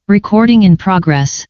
Recording in progress.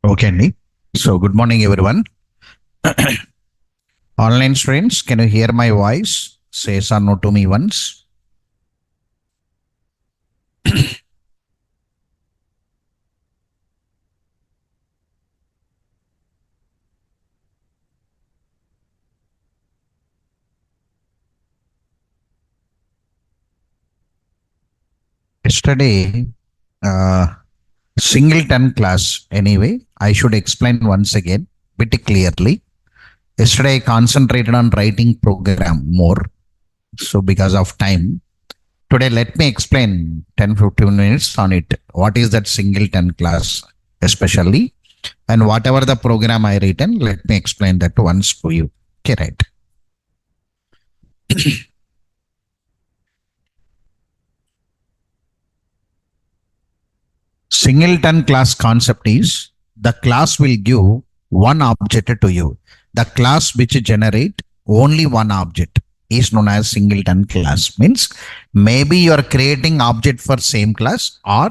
Okay, Andy. So, good morning, everyone. Online students, can you hear my voice? Say yes or no to me once. Yesterday, singleton class. Anyway, I should explain once again, bit clearly. Yesterday, I concentrated on writing program more. So, because of time, today let me explain 10-15 minutes on it. What is that singleton class, especially? And whatever the program I written, let me explain that once to you. Okay, right. Singleton class concept is the class will give one object to you. The class which generate only one object is known as singleton class. Means maybe you are creating object for same class, or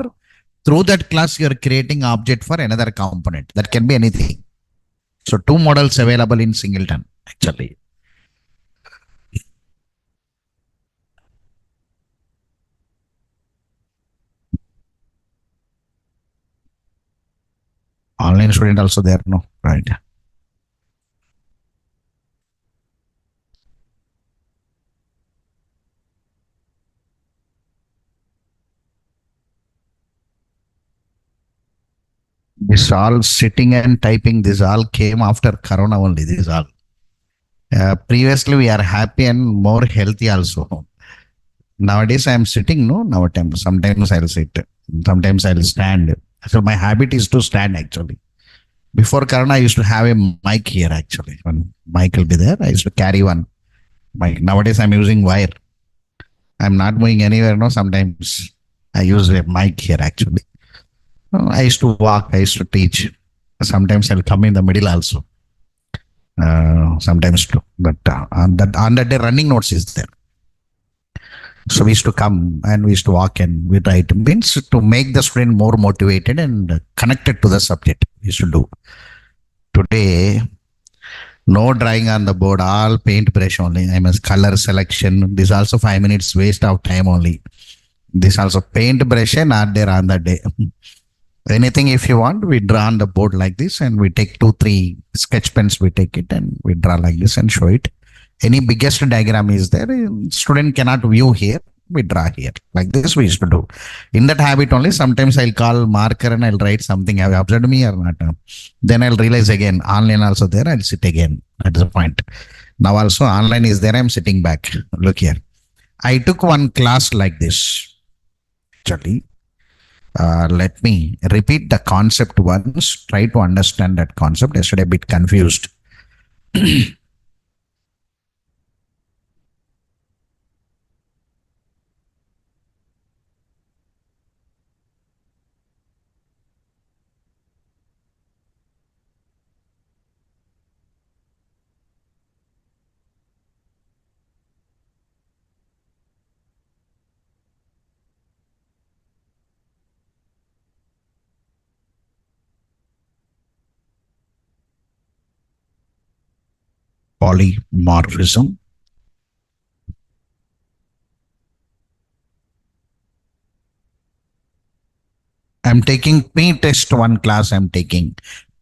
through that class you are creating object for another component. That can be anything. So two models available in singleton actually. Online student also there, no? Right. This all sitting and typing, this all came after Corona only. This all. Previously, we are happy and more healthy also. Nowadays, I am sitting, no? Nowadays, sometimes I'll sit, sometimes I'll stand. So, my habit is to stand actually. Before Corona, I used to have a mic here actually. One mic will be there. I used to carry one mic. Nowadays, I'm using wire. I'm not going anywhere, no? Sometimes I use a mic here actually. I used to walk, I used to teach. Sometimes I'll come in the middle also. Sometimes too. But on that day, running notes is there. So we used to come and we used to walk and we try to means to make the student more motivated and connected to the subject. We used to do. Today, no drawing on the board, all paint brush only. I mean color selection. This also 5 minutes waste of time only. This also paint brush and not there on the day. Anything if you want, we draw on the board like this and we take 2-3 sketch pens, we take it and we draw like this and show it. Any biggest diagram is there, student cannot view here, we draw here. Like this we used to do. In that habit only, sometimes I'll call marker and I'll write something. Have you observed me or not? Then I'll realize again, online also there, I'll sit again. That is the point. Now also online is there, I'm sitting back. Look here. I took one class like this. Actually, let me repeat the concept once. Try to understand that concept. Yesterday, a bit confused. Polymorphism. I'm taking P test one class. I'm taking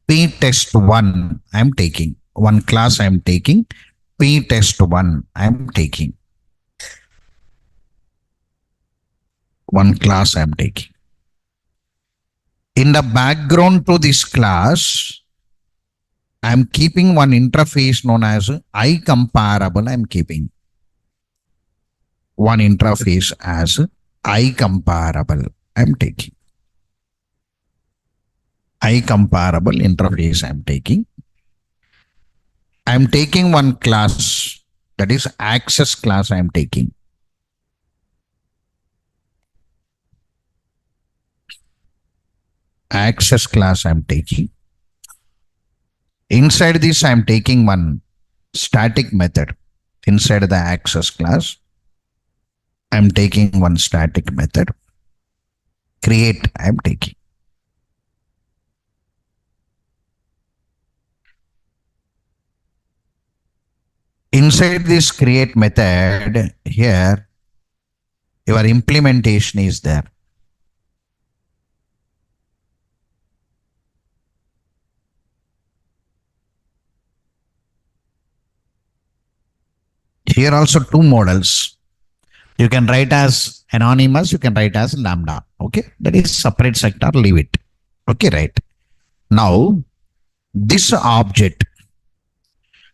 P test one. I'm taking one class. I'm taking P test one. I'm taking one class. I'm taking. In the background to this class, I'm keeping one interface known as I comparable. I'm keeping one interface as I comparable. I'm taking I comparable interface. I'm taking. I'm taking one class, that is access class. I'm taking. Access class I'm taking. Inside this, I'm taking one static method. Inside the access class, I'm taking one static method. Create, I'm taking. Inside this create method, here your implementation is there. Here also two models. You can write as anonymous, you can write as lambda. Okay, that is separate sector, leave it. Okay, right. Now, this object,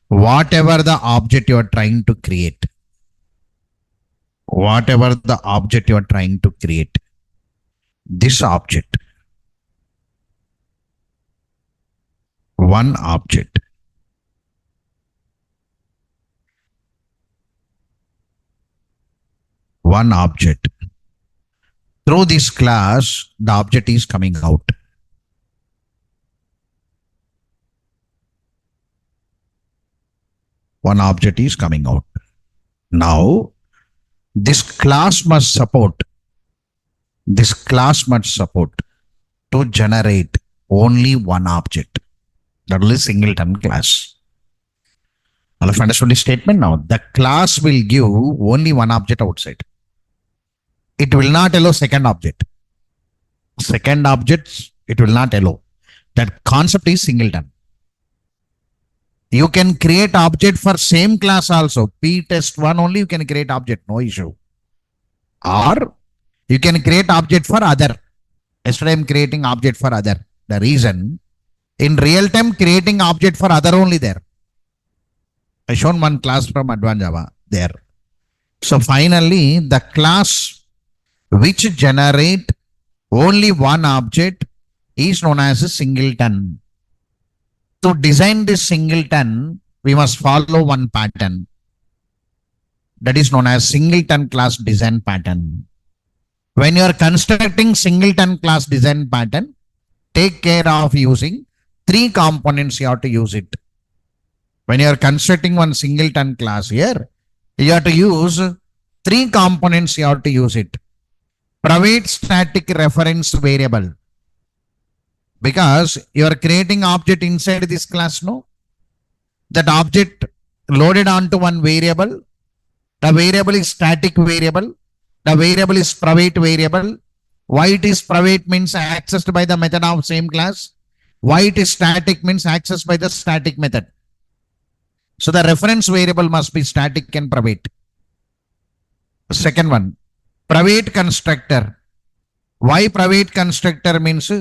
whatever the object you are trying to create, this object, one object, through this class, the object is coming out. One object is coming out. Now, this class must support to generate only one object. That is singleton class. All of understood the statement now. The class will give only one object outside. It will not allow second object. Second objects, it will not allow. That concept is singleton. You can create object for same class also. P test 1 only you can create object, no issue. Or you can create object for other. Yesterday I am creating object for other. The reason, in real time creating object for other only there. I shown one class from Advanced Java there. So finally the class which generate only one object is known as a singleton. To design this singleton, we must follow one pattern. That is known as singleton class design pattern. When you are constructing singleton class design pattern, take care of using three components you have to use it. When you are constructing one singleton class here, you have to use three components you have to use it. Private static reference variable. Because you are creating object inside this class, no? That object loaded onto one variable. The variable is static variable. The variable is private variable. Why it is private means accessed by the method of same class. Why it is static means accessed by the static method. So the reference variable must be static and private. Second one, private constructor. Why private constructor means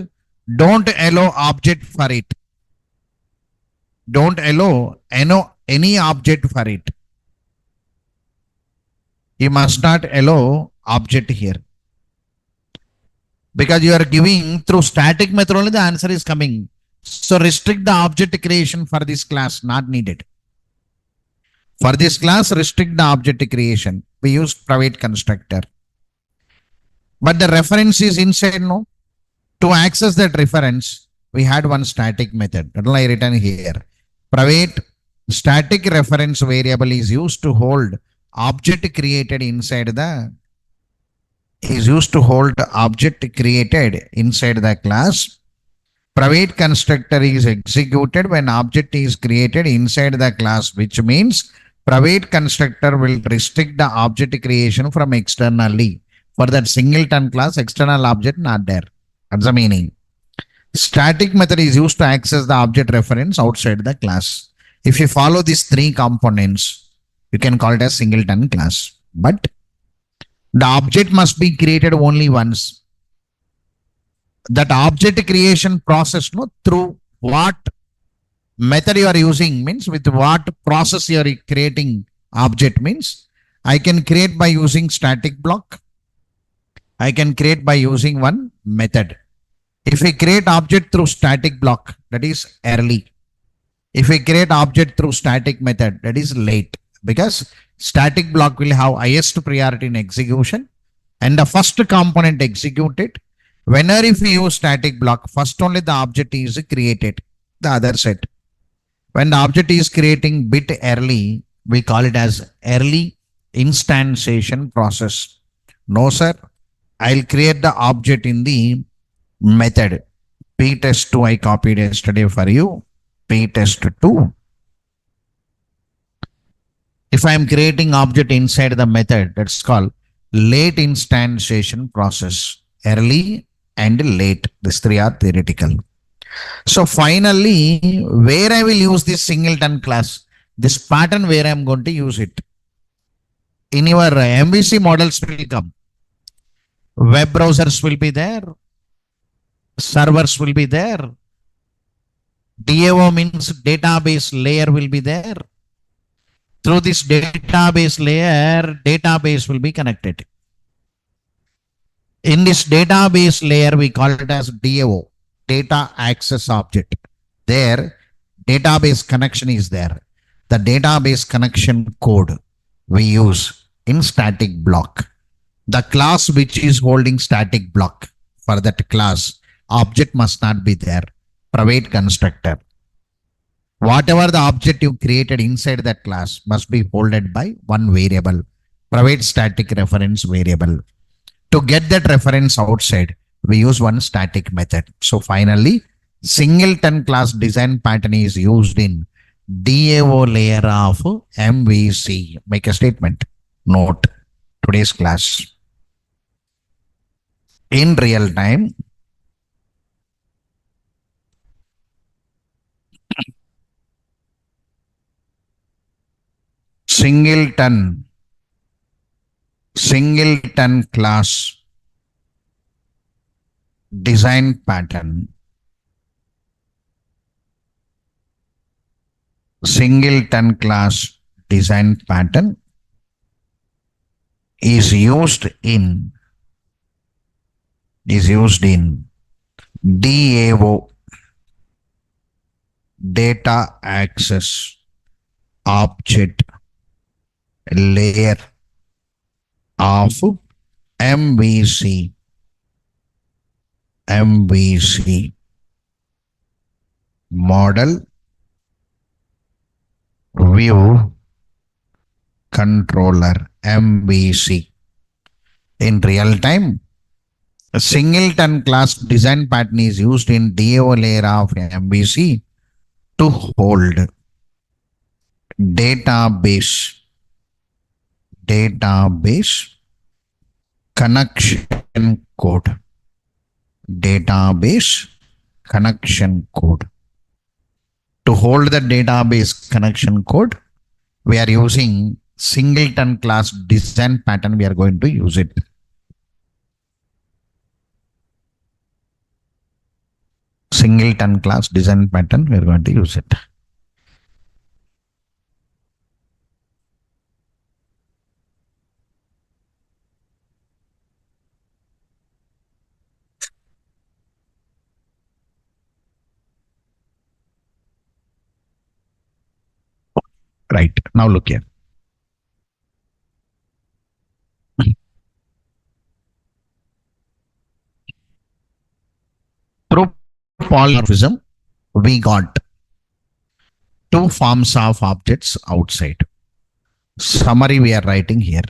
don't allow object for it. Don't allow any object for it. You must not allow object here. Because you are giving through static method only the answer is coming. So restrict the object creation for this class, not needed. For this class, restrict the object creation. We use private constructor. But the reference is inside, no? To access that reference, we had one static method. That will I written here. Private static reference variable is used to hold object created inside the class. Private constructor is executed when object is created inside the class, which means private constructor will restrict the object creation from externally. For that singleton class, external object not there. That's the meaning. Static method is used to access the object reference outside the class. If you follow these three components, you can call it a singleton class. But the object must be created only once. That object creation process, no, through what method you are using means with what process you are creating object means I can create by using static block. I can create by using one method. If we create object through static block, that is early. If we create object through static method, that is late. Because static block will have highest priority in execution and the first component executed. Whenever if we use static block, first only the object is created, the other set. When the object is creating bit early, we call it as early instantiation process. No, sir. I'll create the object in the method. Ptest2 I copied yesterday for you. Ptest2. If I am creating object inside the method, that's called late instantiation process. Early and late. These three are theoretical. So finally, where I will use this singleton class, this pattern where I am going to use it. In your MVC models will come. Web browsers will be there. Servers will be there. DAO means database layer will be there. Through this database layer, database will be connected. In this database layer, we call it as DAO, data access object. There, database connection is there. The database connection code we use in static block. The class which is holding static block, for that class, object must not be there. Private constructor. Whatever the object you created inside that class must be holded by one variable, private static reference variable. To get that reference outside, we use one static method. So finally, singleton class design pattern is used in DAO layer of MVC. Make a statement. Note today's class. In real time, singleton class design pattern, singleton class design pattern is used in DAO, data access object layer of MVC model view controller MVC. In real time, a singleton class design pattern is used in DAO layer of MVC to hold database connection code. Database connection code. To hold the database connection code, we are using singleton class design pattern. We are going to use it. Singleton class design pattern, we are going to use it. Right. Now look here. Through polymorphism, we got two forms of objects outside. Summary we are writing here.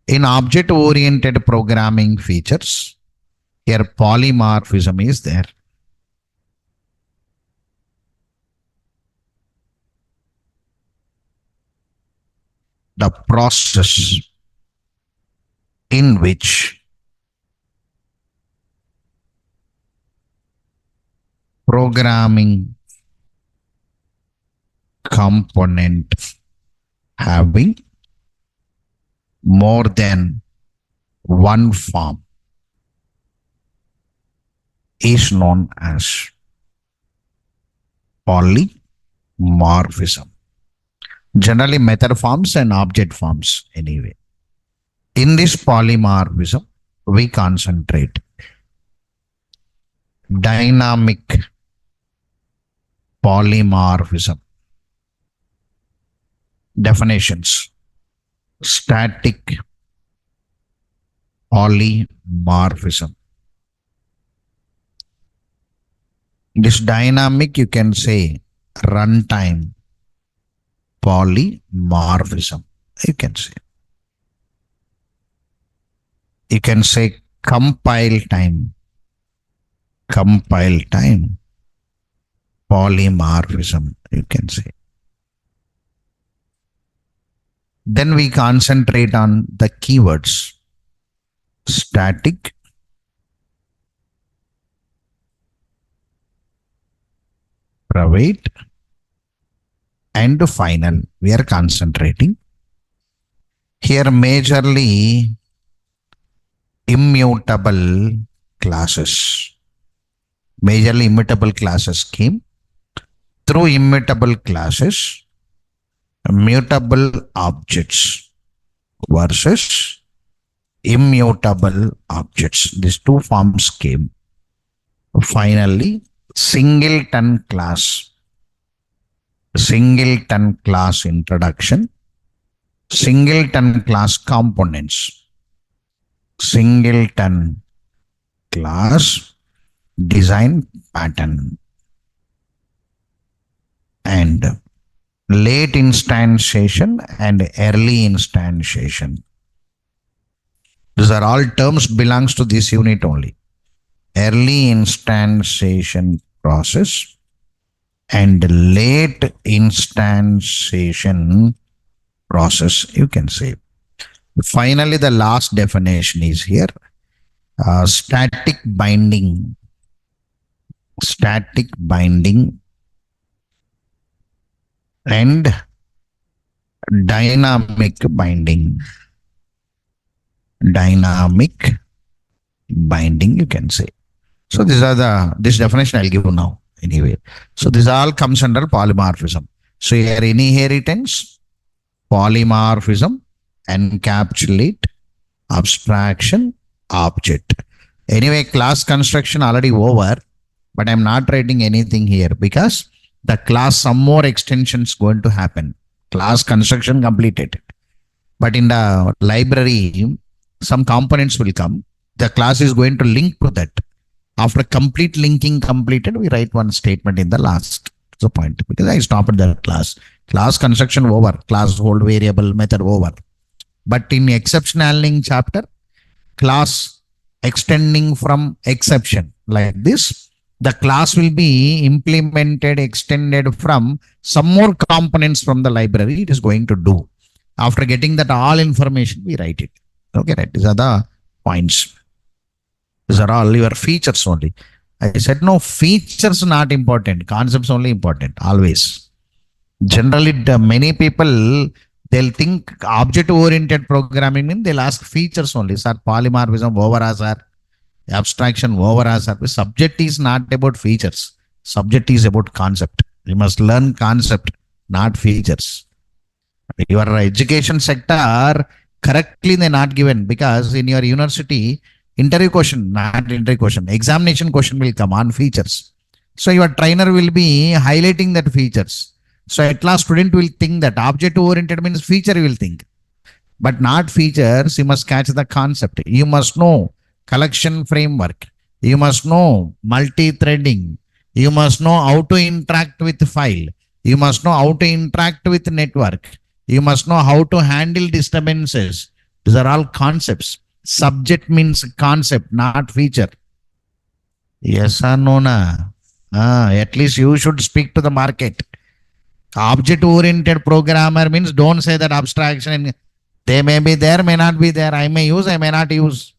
In object-oriented programming features, here polymorphism is there. The process in which programming component having more than one form is known as polymorphism. Generally method forms and object forms anyway. In this polymorphism, we concentrate dynamic polymorphism. Definitions. Static polymorphism. This dynamic, you can say runtime polymorphism. You can say compile time polymorphism. You can say Then we concentrate on the keywords. Static, private, and final. We are concentrating. Here majorly immutable classes. Majorly immutable classes came. Through immutable classes, mutable objects versus immutable objects. These two forms came. Finally, singleton class introduction, singleton class components, singleton class design pattern, and late instantiation and early instantiation. These are all terms belongs to this unit only. Early instantiation process and late instantiation process, you can say. Finally, the last definition is here. Static binding and dynamic binding. Dynamic binding, you can say. So this definition I'll give you now anyway. So this all comes under polymorphism. So here inheritance, polymorphism, encapsulate, abstraction, object. Anyway, class construction already over, but I'm not writing anything here because the class, some more extensions going to happen. Class construction completed. But in the library, some components will come. The class is going to link to that. After complete linking completed, we write one statement in the last. That's the point. Because I stopped that class. Class construction over. Class hold variable method over. But in exception handling chapter, class extending from exception like this, the class will be implemented, extended from some more components from the library it is going to do. After getting that all information, we write it. Okay, right. These are the points. These are all your features only. I said, no, features not important. Concepts only important, always. Generally, many people, they'll think object-oriented programming means they'll ask features only. Sir, polymorphism over, sir. Abstraction over, sir. Subject is not about features. Subject is about concept. You must learn concept, not features. Your education sector, correctly they're not given because in your university, interview question, not interview question, examination question will come on features. So your trainer will be highlighting that features. So at last student will think that object oriented means feature you will think. But not features, you must catch the concept. You must know collection framework. You must know multi-threading. You must know how to interact with file. You must know how to interact with network. You must know how to handle disturbances. These are all concepts. Subject means concept, not feature. Yes or no? At least you should speak to the market. Object-oriented programmer means don't say that abstraction. They may be there, may not be there. I may use, I may not use.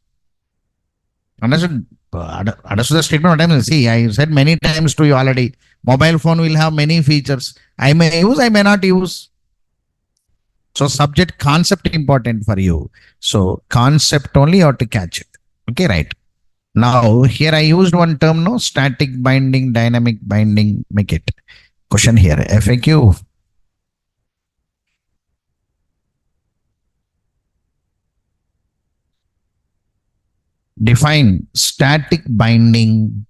Understood? Understood the statement? What I'm saying? See, I said many times to you already. Mobile phone will have many features. I may use, I may not use. So subject concept important for you. So concept only you have to catch it. Okay, right. Now here I used one term, no, static binding, dynamic binding, make it. Question here, FAQ. Define static binding.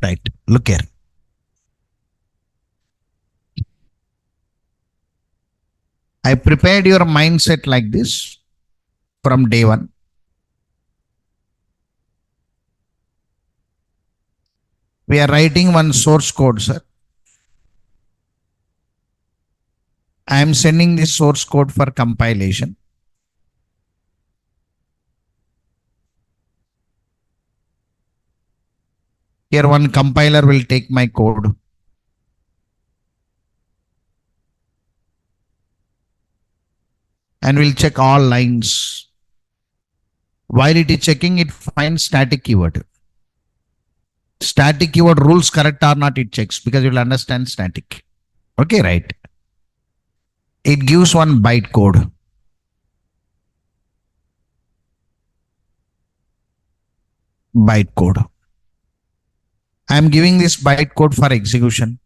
Right, look here. I prepared your mindset like this from day one. We are writing one source code, sir. I am sending the source code for compilation. Here one compiler will take my code. And will check all lines. While it is checking, it finds static keyword. Static keyword rules correct or not, it checks because you will understand static. Okay, right. It gives one byte code. Byte code. I am giving this byte code for execution.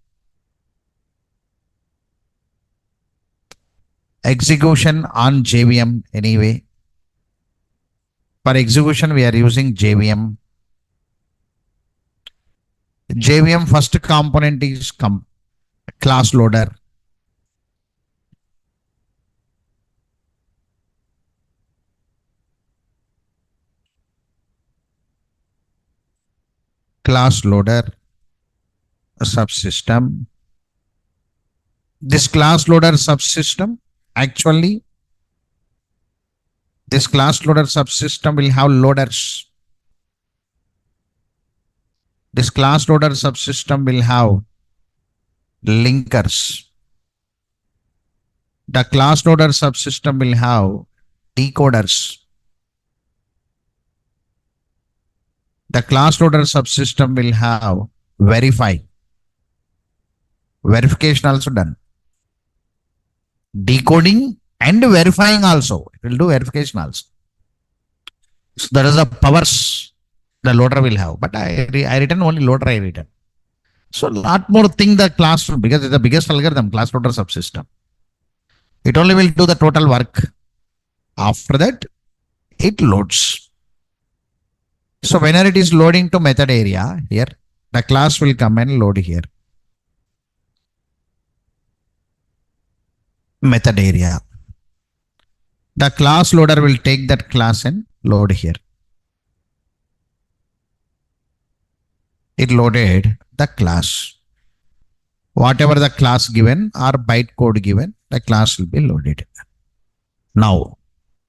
Execution on JVM anyway. For execution, we are using JVM. JVM first component is class loader. Class loader subsystem. This class loader subsystem, actually, this class loader subsystem will have loaders. This class loader subsystem will have linkers. The class loader subsystem will have decoders. The class loader subsystem will have verify. Verification also done. Decoding and verifying also. It will do verification also. So there is a powers the loader will have. But I written only loader I written. So a lot more thing the class, because it's the biggest algorithm, class loader subsystem. It only will do the total work. After that, it loads. So whenever it is loading to method area, here, the class will come and load here. Method area. The class loader will take that class and load here. It loaded the class. Whatever the class given or byte code given, the class will be loaded. Now,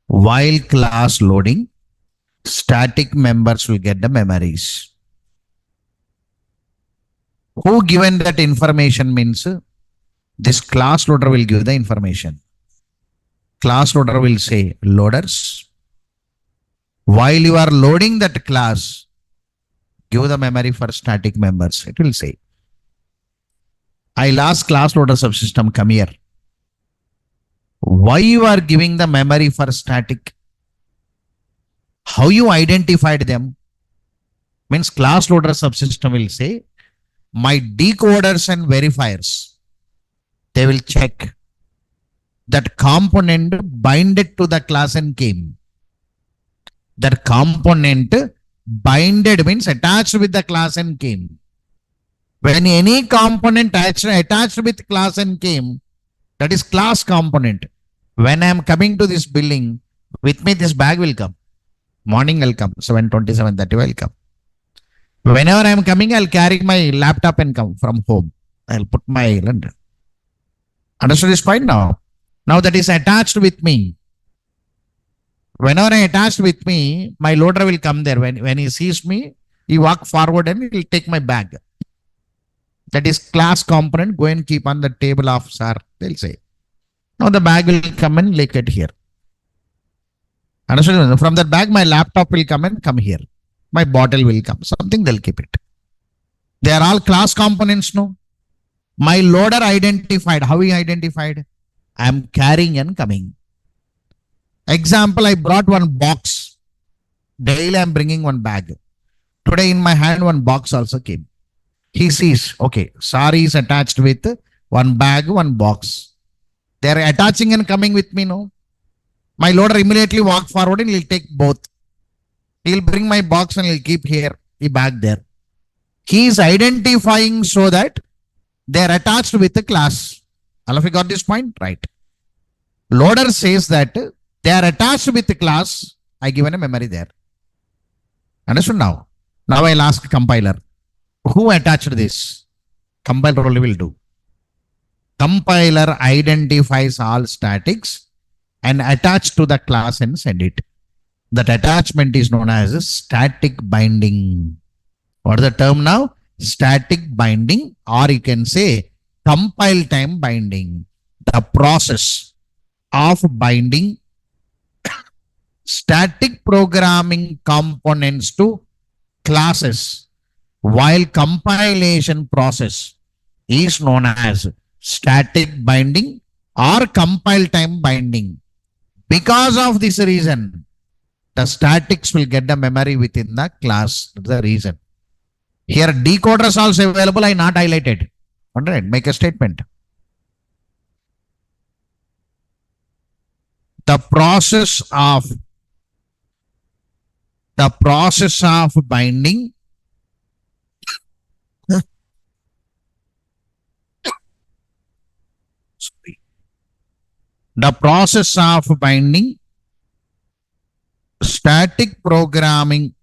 while class loading, static members will get the memories. Who given that information means this class loader will give the information. Class loader will say loaders. While you are loading that class, give the memory for static members. It will say. I'll ask class loader subsystem, come here. Why you are giving the memory for static? How you identified them? Means class loader subsystem will say, my decoders and verifiers, they will check that component binded to the class and came. That component binded means attached with the class and came. When any component attached with class and came, that is class component. When I am coming to this building, with me this bag will come. Morning will come, 7:20, 7:30 will come. Whenever I am coming, I'll carry my laptop and come from home. I'll put my London. Understood this point now? Now that is attached with me. Whenever I attached with me, my loader will come there. When he sees me, he walk forward and he will take my bag. That is class component. Go and keep on the table of sir. They'll say. Now the bag will come and lay it here. Understood? From that bag, my laptop will come and come here. My bottle will come. Something they'll keep it. They are all class components, no? My loader identified. How he identified? I am carrying and coming. Example, I brought one box. Daily I am bringing one bag. Today in my hand, one box also came. He sees, okay, sari is attached with one bag, one box. They are attaching and coming with me, no? My loader immediately walk forward and he'll take both. He'll bring my box and he'll keep here, the bag there. He is identifying so that they are attached with the class. All of you got this point? Right. Loader says that they are attached with the class. I given a memory there. Understood now? Now I'll ask compiler. Who attached this? Compiler only will do. Compiler identifies all statics and attach to the class and send it. That attachment is known as a static binding. What is the term now? Static binding, or you can say compile time binding. The process of binding static programming components to classes while compilation process is known as static binding or compile time binding. Because of this reason, the statics will get the memory within the class. That's the reason. Here decoders also available, I not highlighted. Alright, make a statement. The process of binding the process of binding static programming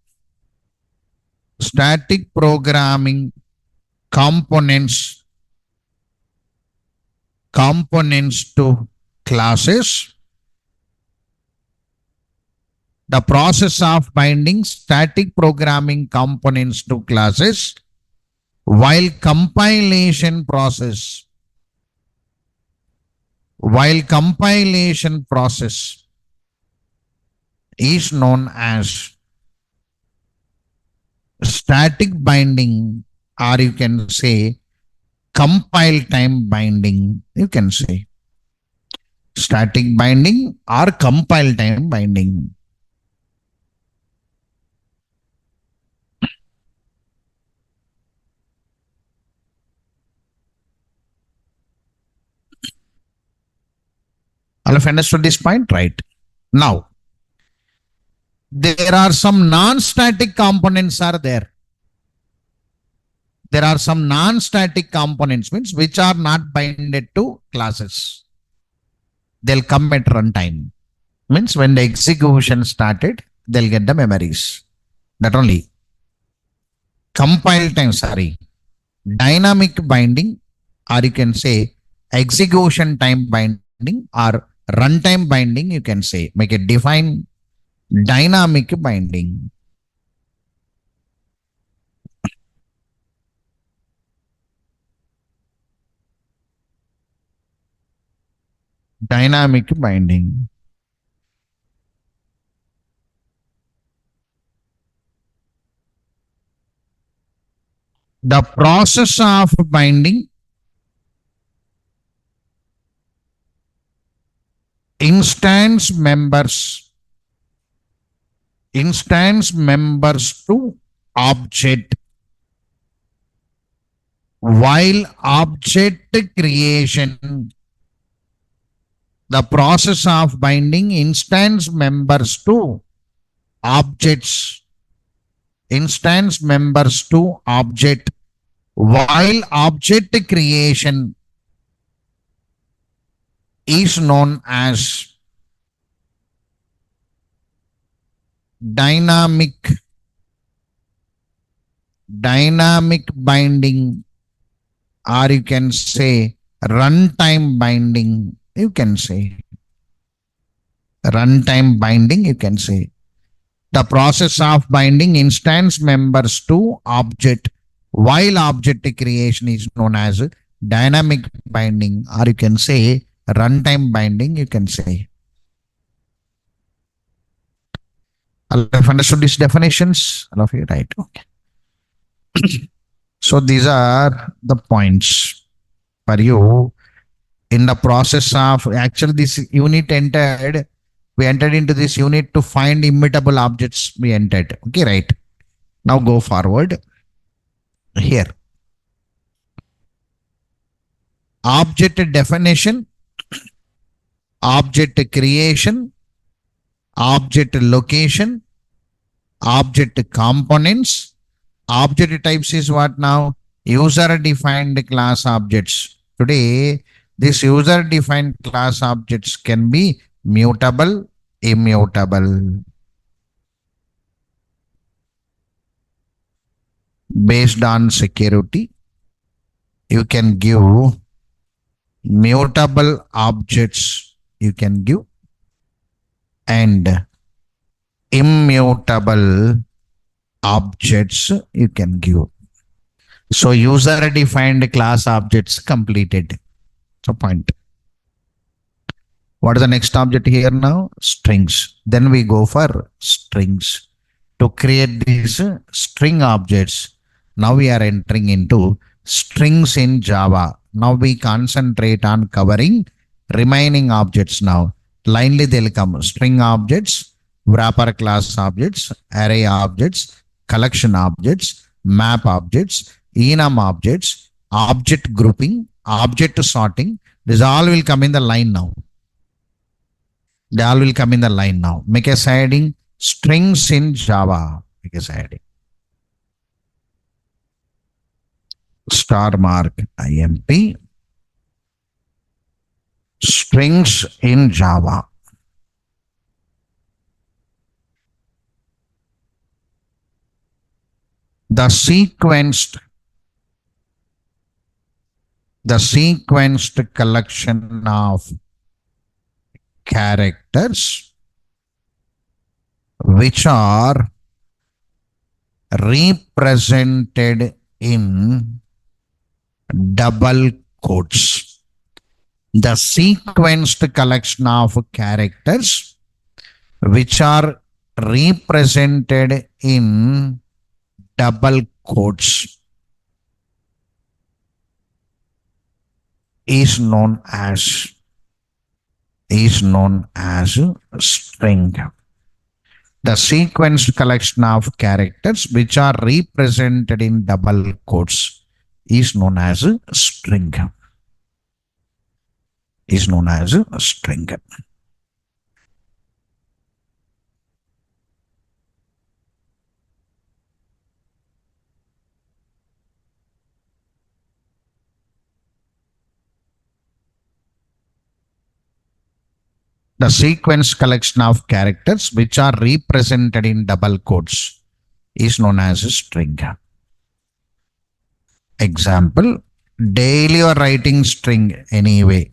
components to classes. The process of binding static programming components to classes while compilation process is known as static binding, or you can say compile time binding. You can say static binding or compile time binding. All of you understood this point, right? Now, there are some non-static components are there. There are some non-static components, means which are not binded to classes. They'll come at runtime. Means when the execution started, they'll get the memories. That only. Compile time, dynamic binding, or you can say execution time binding or runtime binding, you can say. Make it define dynamic binding. Dynamic binding. The process of binding instance members to object while object creation. The process of binding instance members to objects, while object creation is known as dynamic binding, or you can say runtime binding. You can say runtime binding. You can say the process of binding instance members to object while object creation is known as dynamic binding, or you can say runtime binding. You can say. All have understood these definitions? All of you, right? Okay. So these are the points for you in the process of actually this unit entered. We entered into this unit to find immutable objects. We entered. Okay, right. Now go forward here. Object definition, object creation, object location, object components. Object types is what now? User defined class objects. Today, this user defined class objects can be mutable, immutable. Based on security, you can give mutable objects you can give, and immutable objects you can give. So user defined class objects completed. So point. What is the next object here now? Strings. Then we go for strings. To create these string objects, now we are entering into strings in Java. Now we concentrate on covering remaining objects now. Linely they'll come. String objects, wrapper class objects, array objects, collection objects, map objects, enum objects, object grouping, object sorting. This all will come in the line now. They all will come in the line now. Make a heading strings in Java. Make a heading. Star mark IMP. Strings in Java. The sequenced collection of characters which are represented in double quotes. The sequenced collection of characters which are represented in double quotes is known as string. The sequenced collection of characters which are represented in double quotes is known as string. Is known as string. The sequence collection of characters which are represented in double quotes is known as a string. Example, daily you are writing string anyway.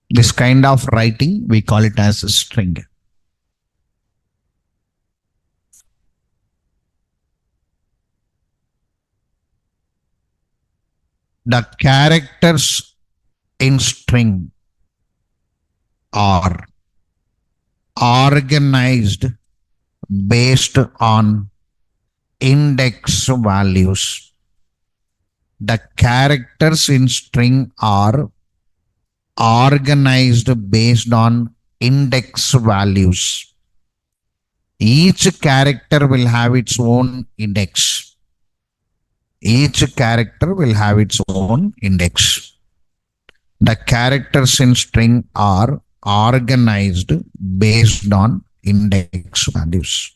This kind of writing, we call it as a string. The characters in string are organized based on index values. The characters in string are organized based on index values. Each character will have its own index. Each character will have its own index. The characters in string are organized based on index values.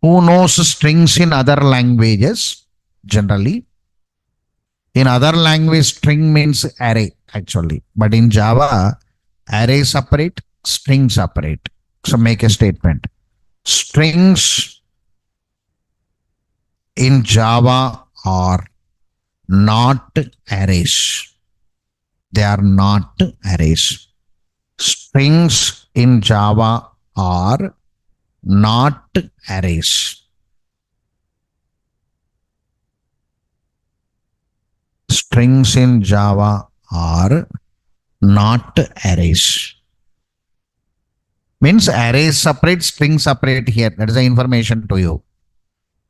Who knows strings in other languages? Generally, in other language, string means array actually, but in Java, array separate, string separate. So make a statement. Strings in Java are not arrays. They are not arrays. Strings in Java are not arrays. Strings in Java are not arrays. Means arrays separate, string separate here. That is the information to you.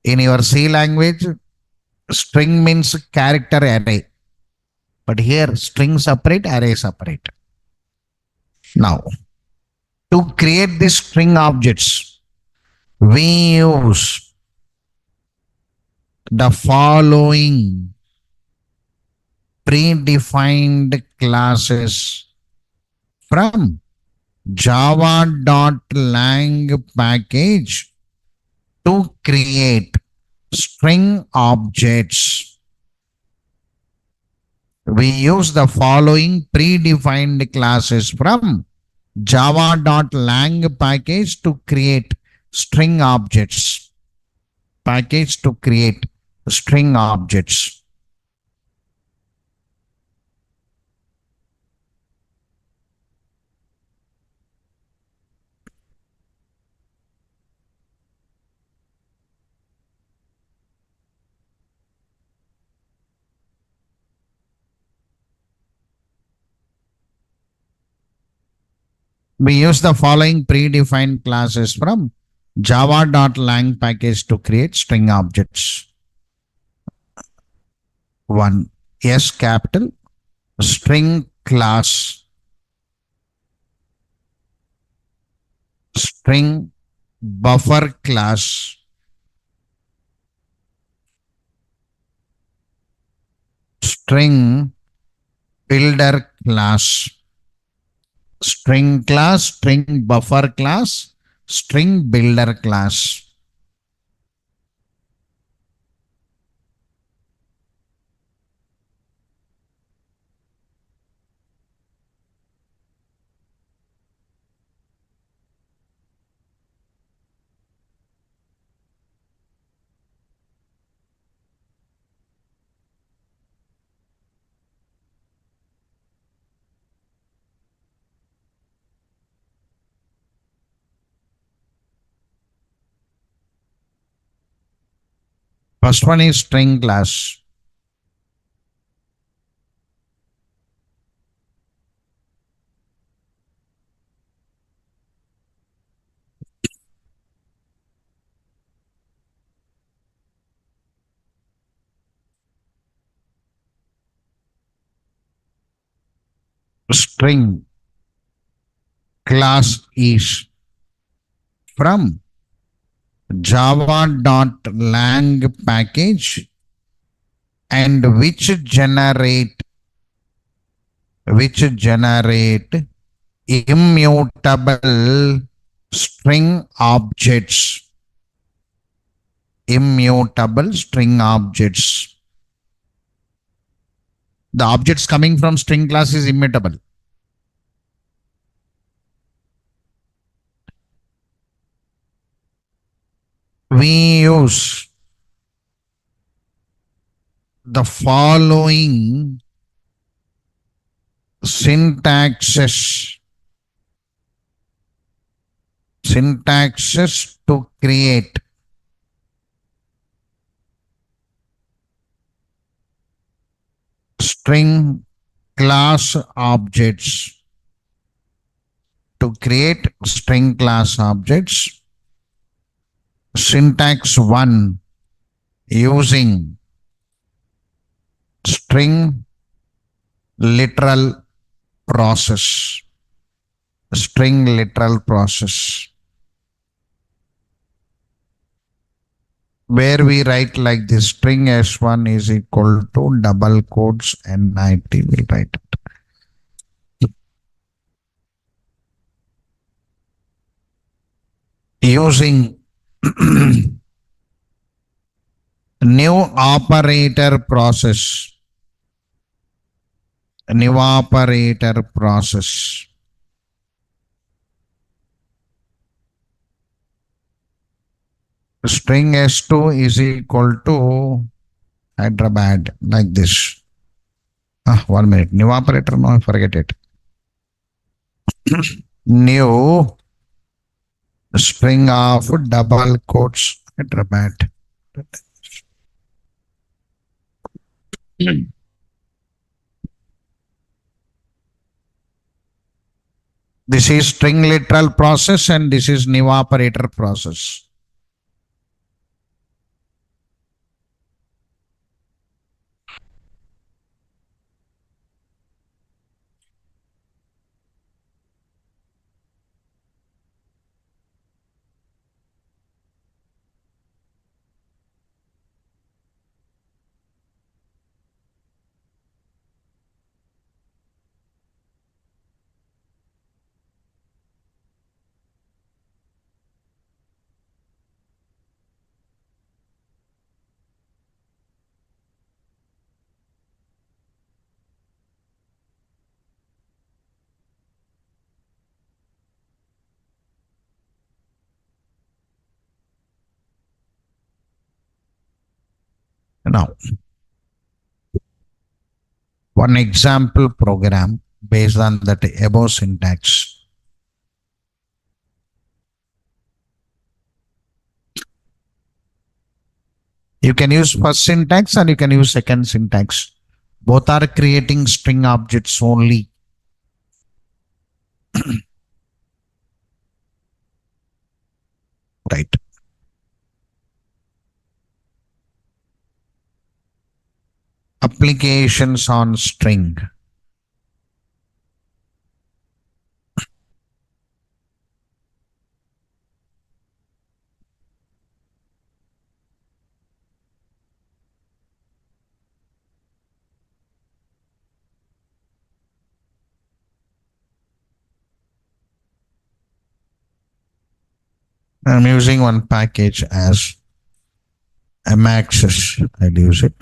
In your C language, string means character array. But here, string separate, array separate. Now, to create these string objects, we use the following predefined classes from java.lang package to create string objects. We use the following predefined classes from java.lang package to create string objects. Package to create string objects. We use the following predefined classes from java.lang package to create string objects. 1. S capital string class, string buffer class, string builder class, string class, string buffer class, string builder class. First one is string class. String class is from java.lang package and which generate immutable string objects. Immutable string objects. The objects coming from string class is immutable. We use the following syntaxes to create string class objects. To create string class objects, syntax 1 using string literal process. String literal process. Where we write like this, string s1 is equal to double quotes nit, we'll write it. Using new operator process. New operator process. String s2 is equal to Hyderabad, like this. 1 minute. New operator, no, forget it. New string of double quotes Hyderabad. This is string literal process and this is new operator process. Now, one example program based on that above syntax. You can use first syntax and you can use second syntax. Both are creating string objects only. Right. Applications on string. I'm using one package as Amaxis. I'll use it.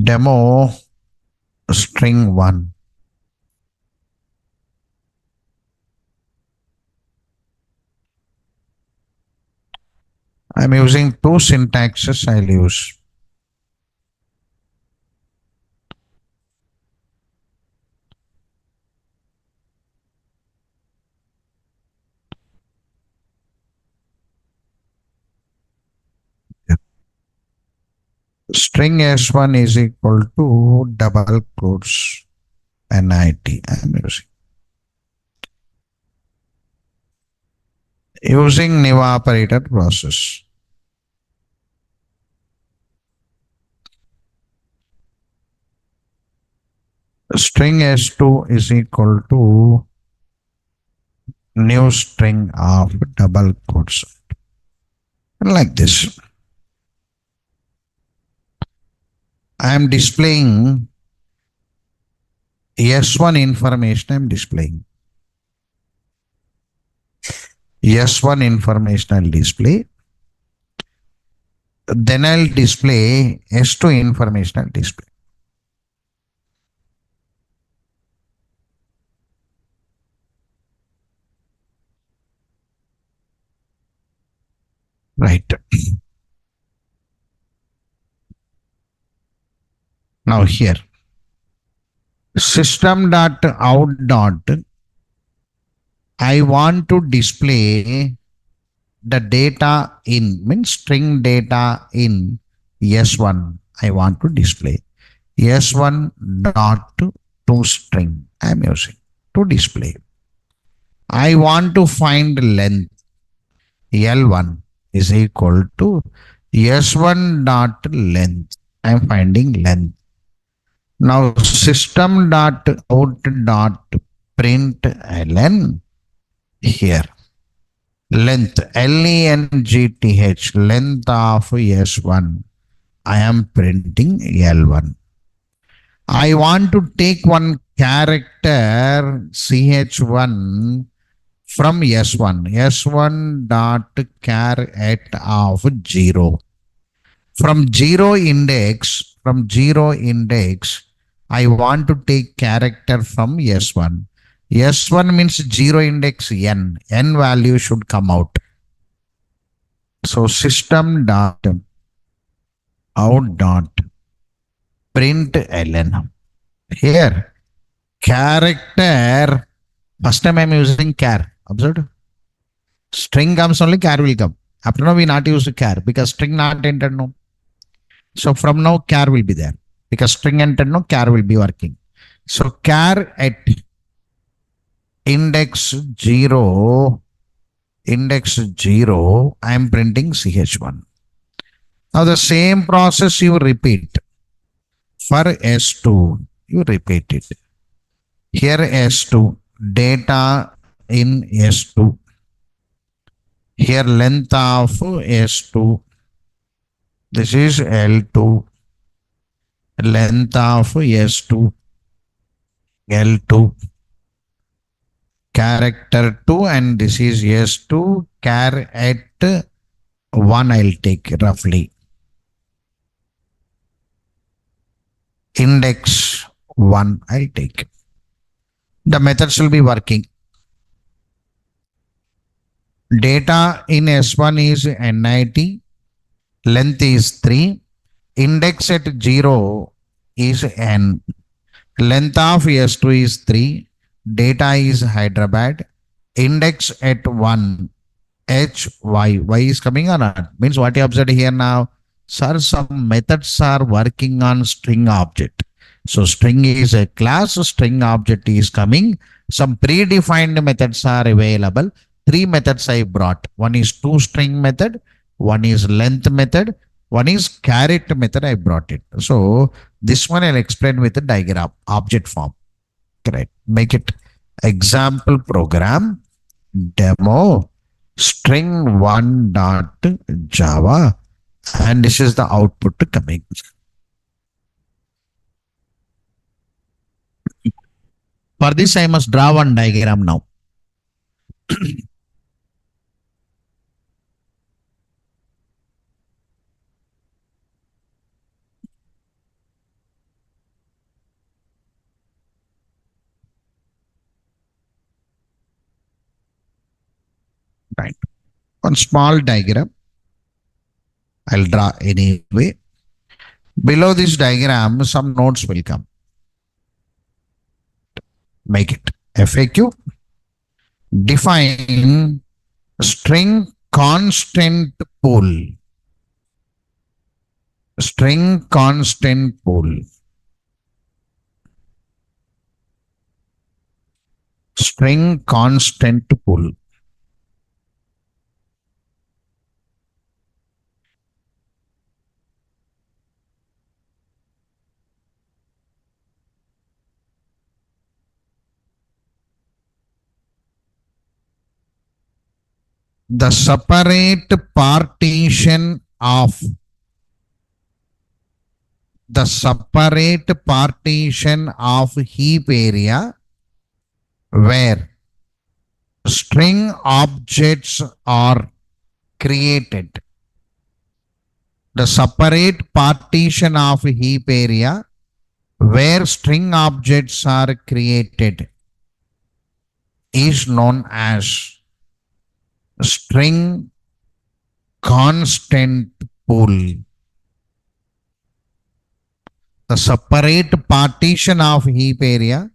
Demo string 1. I'm using two syntaxes. I'll use. String S1 is equal to double quotes NIT. I'm using new operator process. String S2 is equal to new string of double quotes. Like this. I am displaying S1 information. I'm displaying S1 information. I'll display. Then I'll display S2 information. I'll display. Right. Now here, system.out. I want to display the data in, means string data in S1. I want to display S1 dot to string. I am using to display. I want to find length. L1 is equal to S1 dot length. I am finding length. Now system dot out dot println here length length length of S1. I am printing L1. I want to take one character ch1 from S1. S1 dot char at of 0. From 0 index, I want to take character from S1. S1 means 0 index n. N value should come out. So system dot out dot println. Here, character, first time I am using char. Observed? String comes only, char will come. After now we not use char because string not entered no. So from now char will be there because string entered no, char will be working. So char at index 0, I am printing ch1. Now the same process you repeat. For S2, you repeat it. Here S2, data in S2. Here length of S2. This is L2. Length of S2. L2. Character 2 and this is S2. Char at 1 I'll take roughly. Index 1 I'll take. the methods will be working. Data in S1 is NIT, length is 3, index at 0 is N, length of S2 is 3, data is Hyderabad, index at 1, H, Y. Y is coming or not? Means what you observed here now? Sir, some methods are working on string object. So string is a class, string object is coming. Some predefined methods are available. 3 methods I brought. One is toString method, one is length method, one is caret method I brought it. So this one I'll explain with the diagram, object form. Correct. Make it example program, demo, string1 dot java, and this is the output coming. For this, I must draw one diagram now. Right. One small diagram. I'll draw anyway. Below this diagram, some notes will come. Make it FAQ. Define string constant pool. String constant pool. String constant pool. The separate partition of heap area where string objects are created. The separate partition of heap area where string objects are created is known as string constant pool. The separate partition of heap area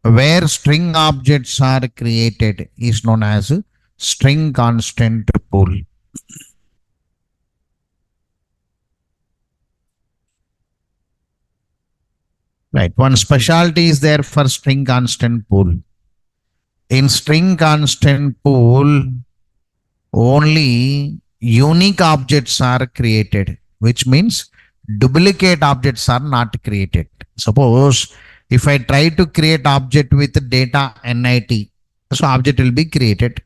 where string objects are created is known as string constant pool. Right. One specialty is there for string constant pool. In string constant pool, only unique objects are created, which means duplicate objects are not created. Suppose if I try to create object with data NIT, so object will be created.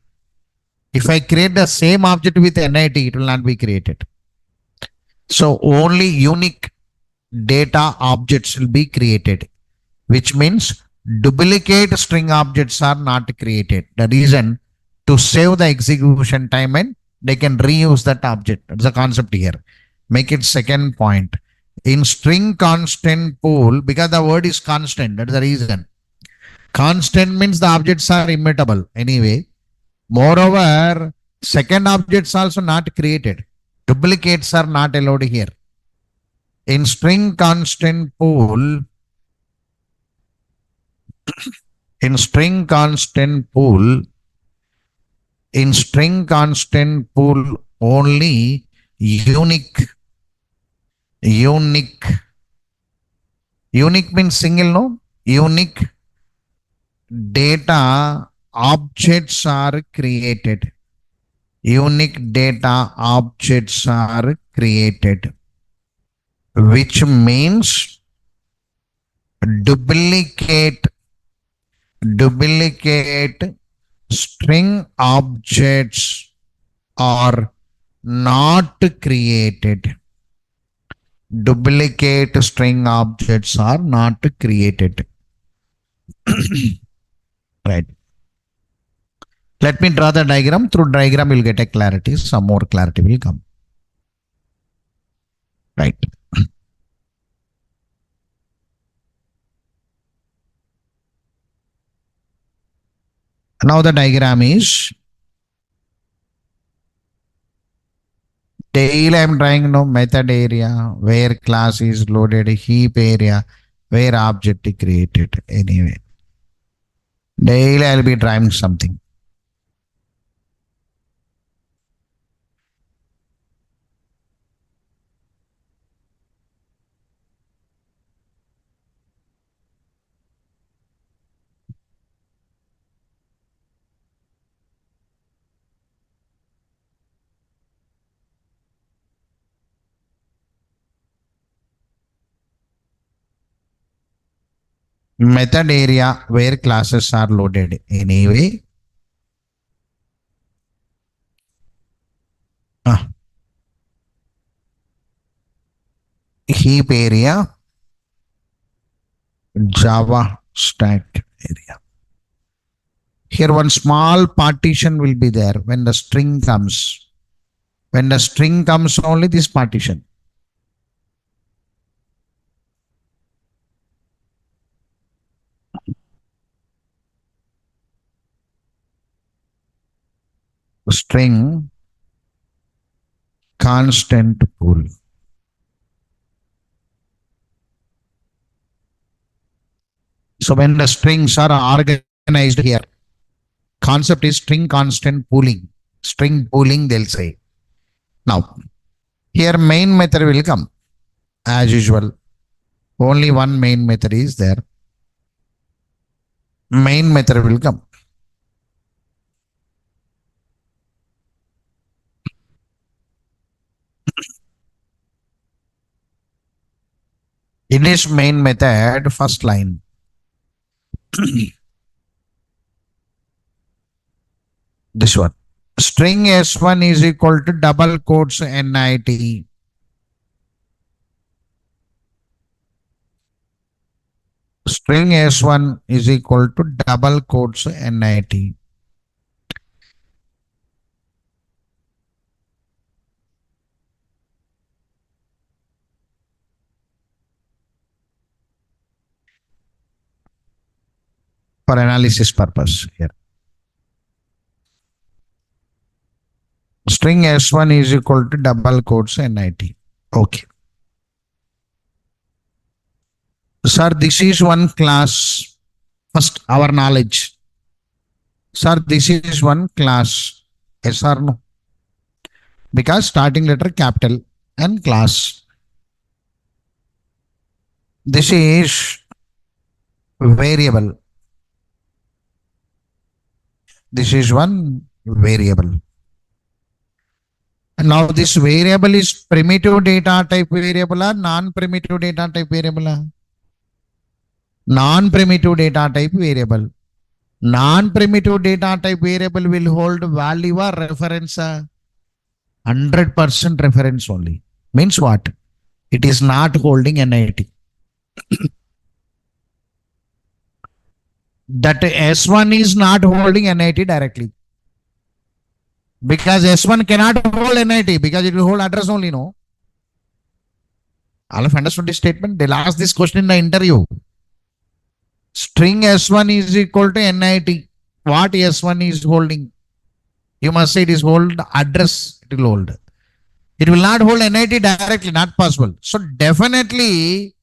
If I create the same object with NIT, it will not be created. So only unique data objects will be created, which means duplicate string objects are not created. The reason to save the execution time and they can reuse that object. That's the concept here. Make it second point. In string constant pool, because the word is constant, that's the reason. Constant means the objects are immutable anyway. Moreover, second objects also not created. Duplicates are not allowed here. In string constant pool, only unique means single, no? Unique data objects are created. Unique data objects are created, which means duplicate string objects are not created. Duplicate string objects are not created. Right. Let me draw the diagram. Through diagram, you'll get a clarity. Some more clarity will come. Right. Now the diagram is daily I'm trying no method area where class is loaded, heap area where object is created. Anyway, daily I'll be trying something. Method area where classes are loaded. Anyway, heap area, Java stack area. Here one small partition will be there when the string comes. When the string comes, only this partition. String constant pool. So when the strings are organized here, concept is string constant pooling. String pooling, they'll say. Now, here main method will come as usual. Only one main method is there. Main method will come. In this main method, first line. This one. String S1 is equal to double quotes NIT. String S1 is equal to double quotes NIT. For analysis purpose here. String S1 is equal to double quotes NIT. Okay. Sir, this is one class. First, our knowledge. Sir, this is one class. Yes or no? Because starting letter capital and class. This is variable. This is one variable. And now this variable is primitive data type variable or non-primitive data type variable? Non-primitive data type variable. Non-primitive data type variable will hold value or reference. 100% reference only. Means what? It is not holding NIT. That S1 is not holding NIT directly. Because S1 cannot hold NIT because it will hold address only, no? All have understood this statement? They'll ask this question in the interview. String S1 is equal to NIT. What S1 is holding? You must say it is hold address. It will hold. It will not hold NIT directly, not possible. So definitely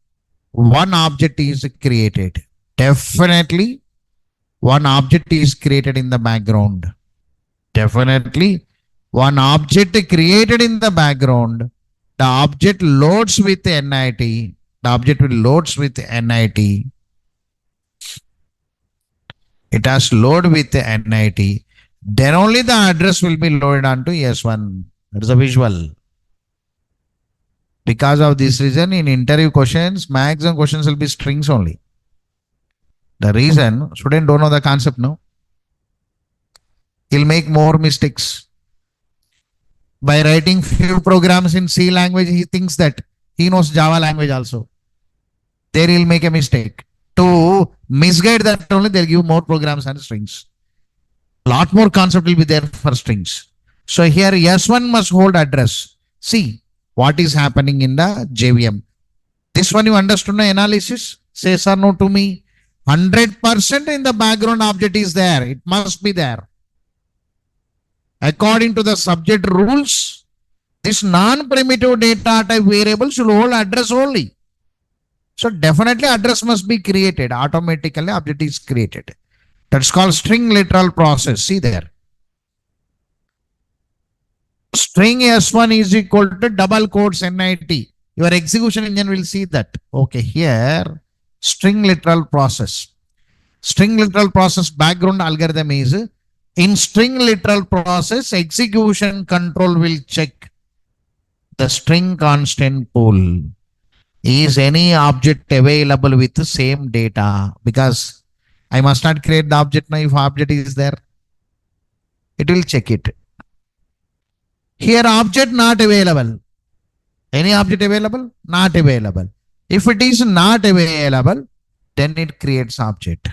one object is created. Definitely one object is created in the background. Definitely one object created in the background. The object loads with NIT. The object will loads with NIT. It has load with NIT. Then only the address will be loaded onto S1. That is a visual. Because of this reason, in interview questions, maximum questions will be strings only. The reason, student don't know the concept, no? He'll make more mistakes. By writing few programs in C language, he thinks that he knows Java language also. There he'll make a mistake. To misguide that only, they'll give more programs and strings. Lot more concept will be there for strings. So here S1 must hold address. See what is happening in the JVM. This one you understood the analysis? Say yes or no to me. 100% in the background object is there. It must be there. According to the subject rules, this non-primitive data type variable should hold address only. So definitely address must be created. Automatically object is created. That's called string literal process. See there. String S1 is equal to double quotes NIT. Your execution engine will see that. Okay, here string literal process. String literal process background algorithm is in string literal process, execution control will check the string constant pool. Is any object available with the same data? Because I must not create the object now if object is there. It will check it. Here object not available. Any object available? Not available. If it is not available, then it creates object.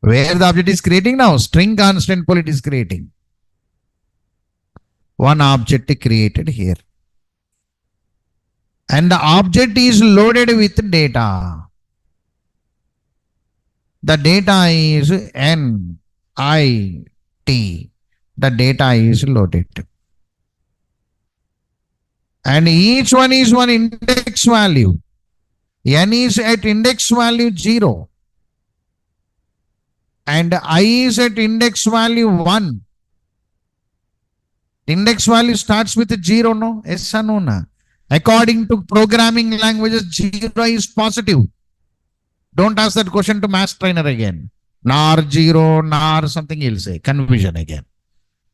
Where the object is creating now? String constant pool it is creating. One object created here. And the object is loaded with data. The data is NIT. The data is loaded. And each one is one index value. N is at index value 0. And I is at index value 1. Index value starts with 0, no? Yes or no? Na? According to programming languages, 0 is positive. Don't ask that question to math trainer again. Nor 0, nor something he'll say. Confusion again.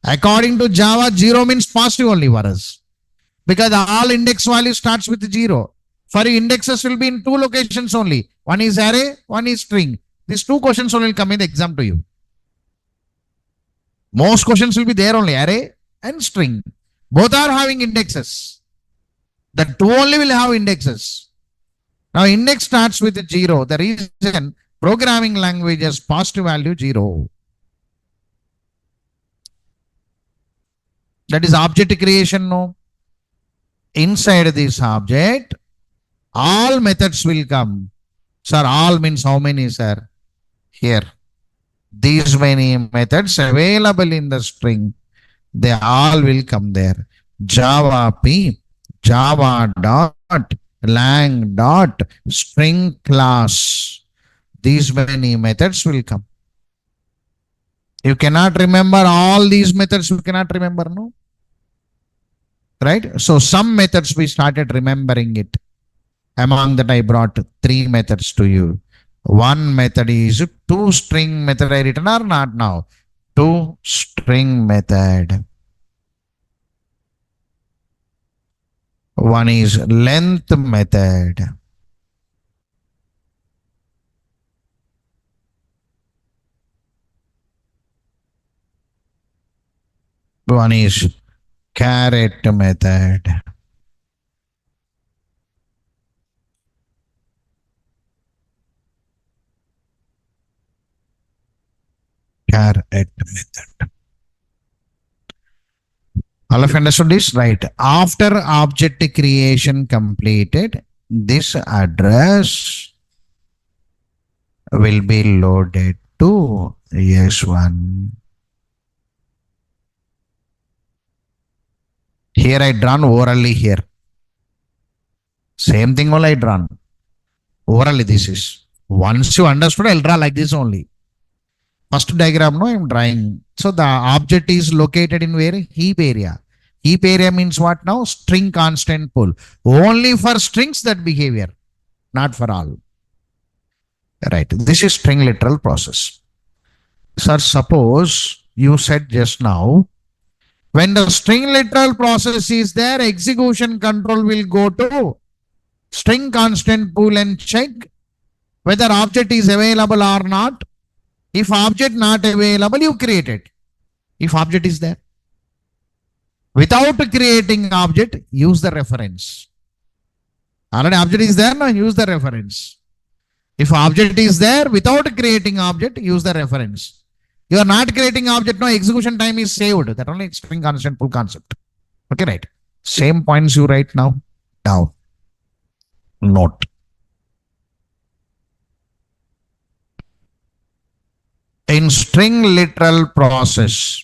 According to Java, 0 means positive only for us. Because all index value starts with 0. For indexes will be in two locations only. One is array, one is string. These two questions only will come in the exam to you. Most questions will be there only, array and string. Both are having indexes. The two only will have indexes. Now index starts with 0. The reason programming languages positive value 0. That is object creation, no? Inside this object, all methods will come. Sir, all means how many, sir? Here. These many methods available in the string, they all will come there. Java P, Java dot, lang dot, string class. These many methods will come. You cannot remember all these methods, you cannot remember, no? Right? So some methods we started remembering it. Among that I brought 3 methods to you. One method is toString method I written or not now? toString method. One is length method. One is caret method. Caret method. All of you understood this? Right. After object creation completed, this address will be loaded to S1. Here I drawn orally here. Same thing all I drawn. Orally this is. Once you understood, I'll draw like this only. First diagram, no, I'm drawing. So the object is located in where? Heap area. Heap area means what now? String constant pool. Only for strings that behavior, not for all. Right. This is string literal process. Sir, suppose you said just now, when the string literal process is there, execution control will go to string constant pool and check whether object is available or not. If object not available, you create it. If object is there. Without creating object, use the reference. Already object is there, now use the reference. If object is there, without creating object, use the reference. You are not creating object, no, execution time is saved. That only string constant pool concept. Okay, right. Same points you write now. Down. Note. string literal process,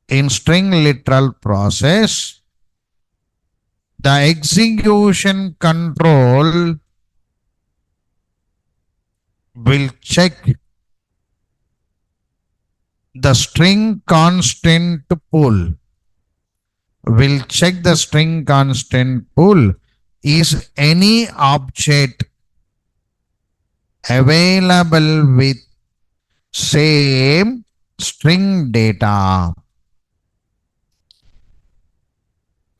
in string literal process, the execution control will check the string constant pool. Will check the string constant pool. Is any object available with same string data?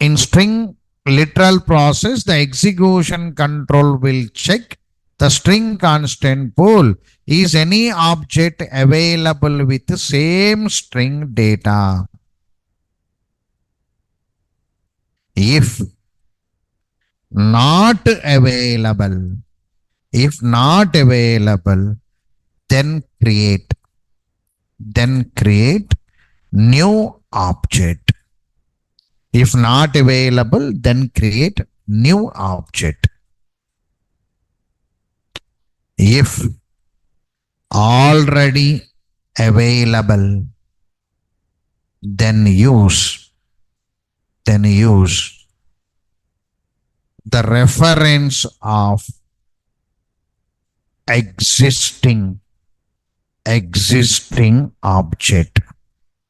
In string literal process, the execution control will check the string constant pool. Is any object available with the same string data? If not available, then create new object. If not available, then create new object. If already available, then use the reference of existing object.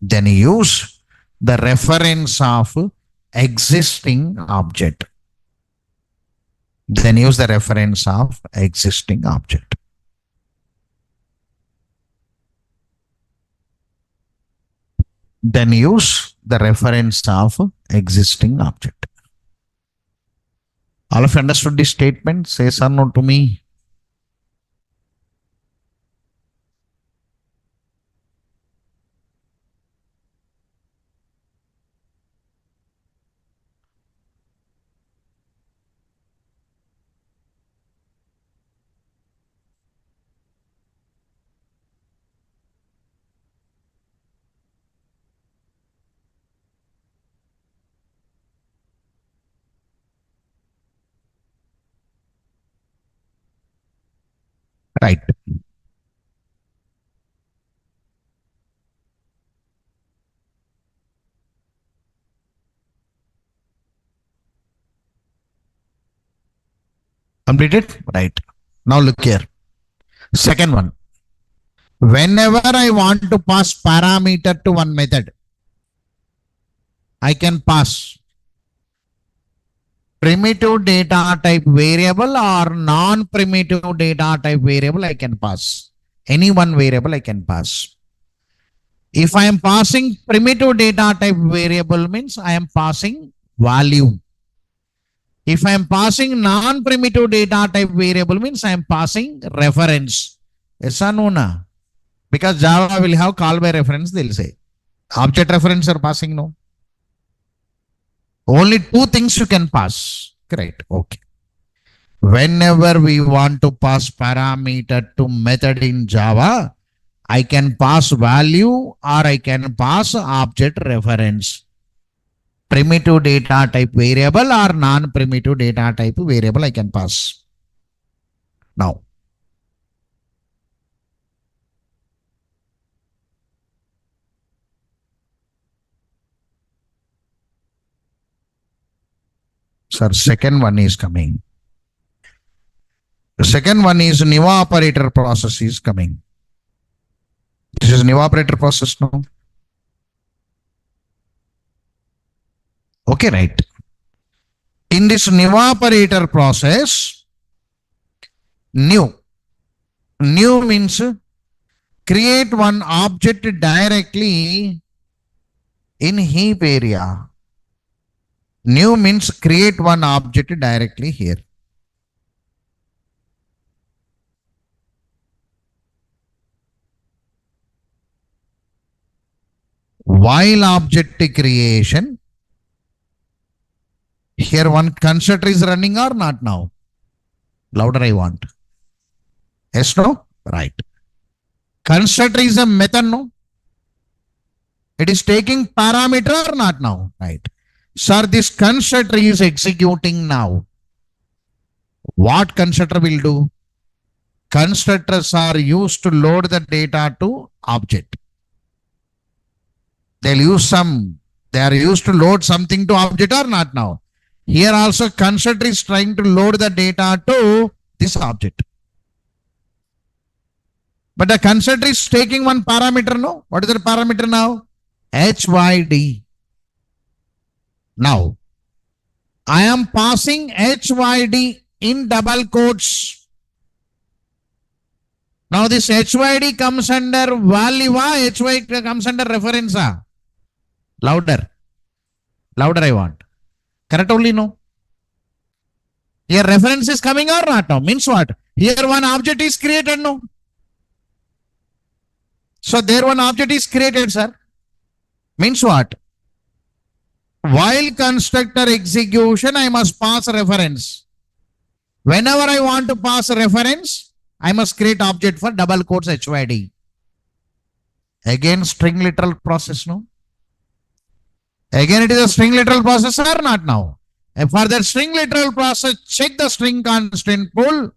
Then use the reference of existing object. Then use the reference of existing object. Then use the reference of existing object. All of you understood this statement? Say yes or no to me. Right. Completed? Right. Now look here. Second one. Whenever I want to pass parameter to one method, I can pass primitive data type variable or non-primitive data type variable. I can pass any one variable. I can pass. If I am passing primitive data type variable, means I am passing value. If I am passing non-primitive data type variable, means I am passing reference. Yes or no? Na? Because Java will have call by reference, they'll say. Object reference are passing, no. Only two things you can pass. Correct. Okay. Whenever we want to pass parameter to method in Java, I can pass value or I can pass object reference. Primitive data type variable or non-primitive data type variable I can pass. Now, sir, second one is coming. The second one is new operator process is coming. This is new operator process now. Okay, right. In this new operator process, new means create one object directly in heap area. New means create one object directly here. While object creation, here one constructor is running or not now? Louder I want. Yes, no? Right. Constructor is a method, no? It is taking parameter or not now? Right. Sir, this constructor is executing now. What constructor will do? constructors are used to load the data to object. They are used to load something to object or not now. Here also constructor is trying to load the data to this object. But the constructor is taking one parameter, no? What is the parameter now? HYD. Now, I am passing HYD in double quotes. Now this HYD comes under value, HYD comes under reference. Louder. Louder I want. Correct only no? Here reference is coming or not now? Means what? Here one object is created, no? So there one object is created, sir. Means what? While constructor execution, I must pass reference. Whenever I want to pass reference, I must create object for double quotes HYD. Again, string literal process, no? Again, it is a string literal process or not now? And for that string literal process, check the string constant pool.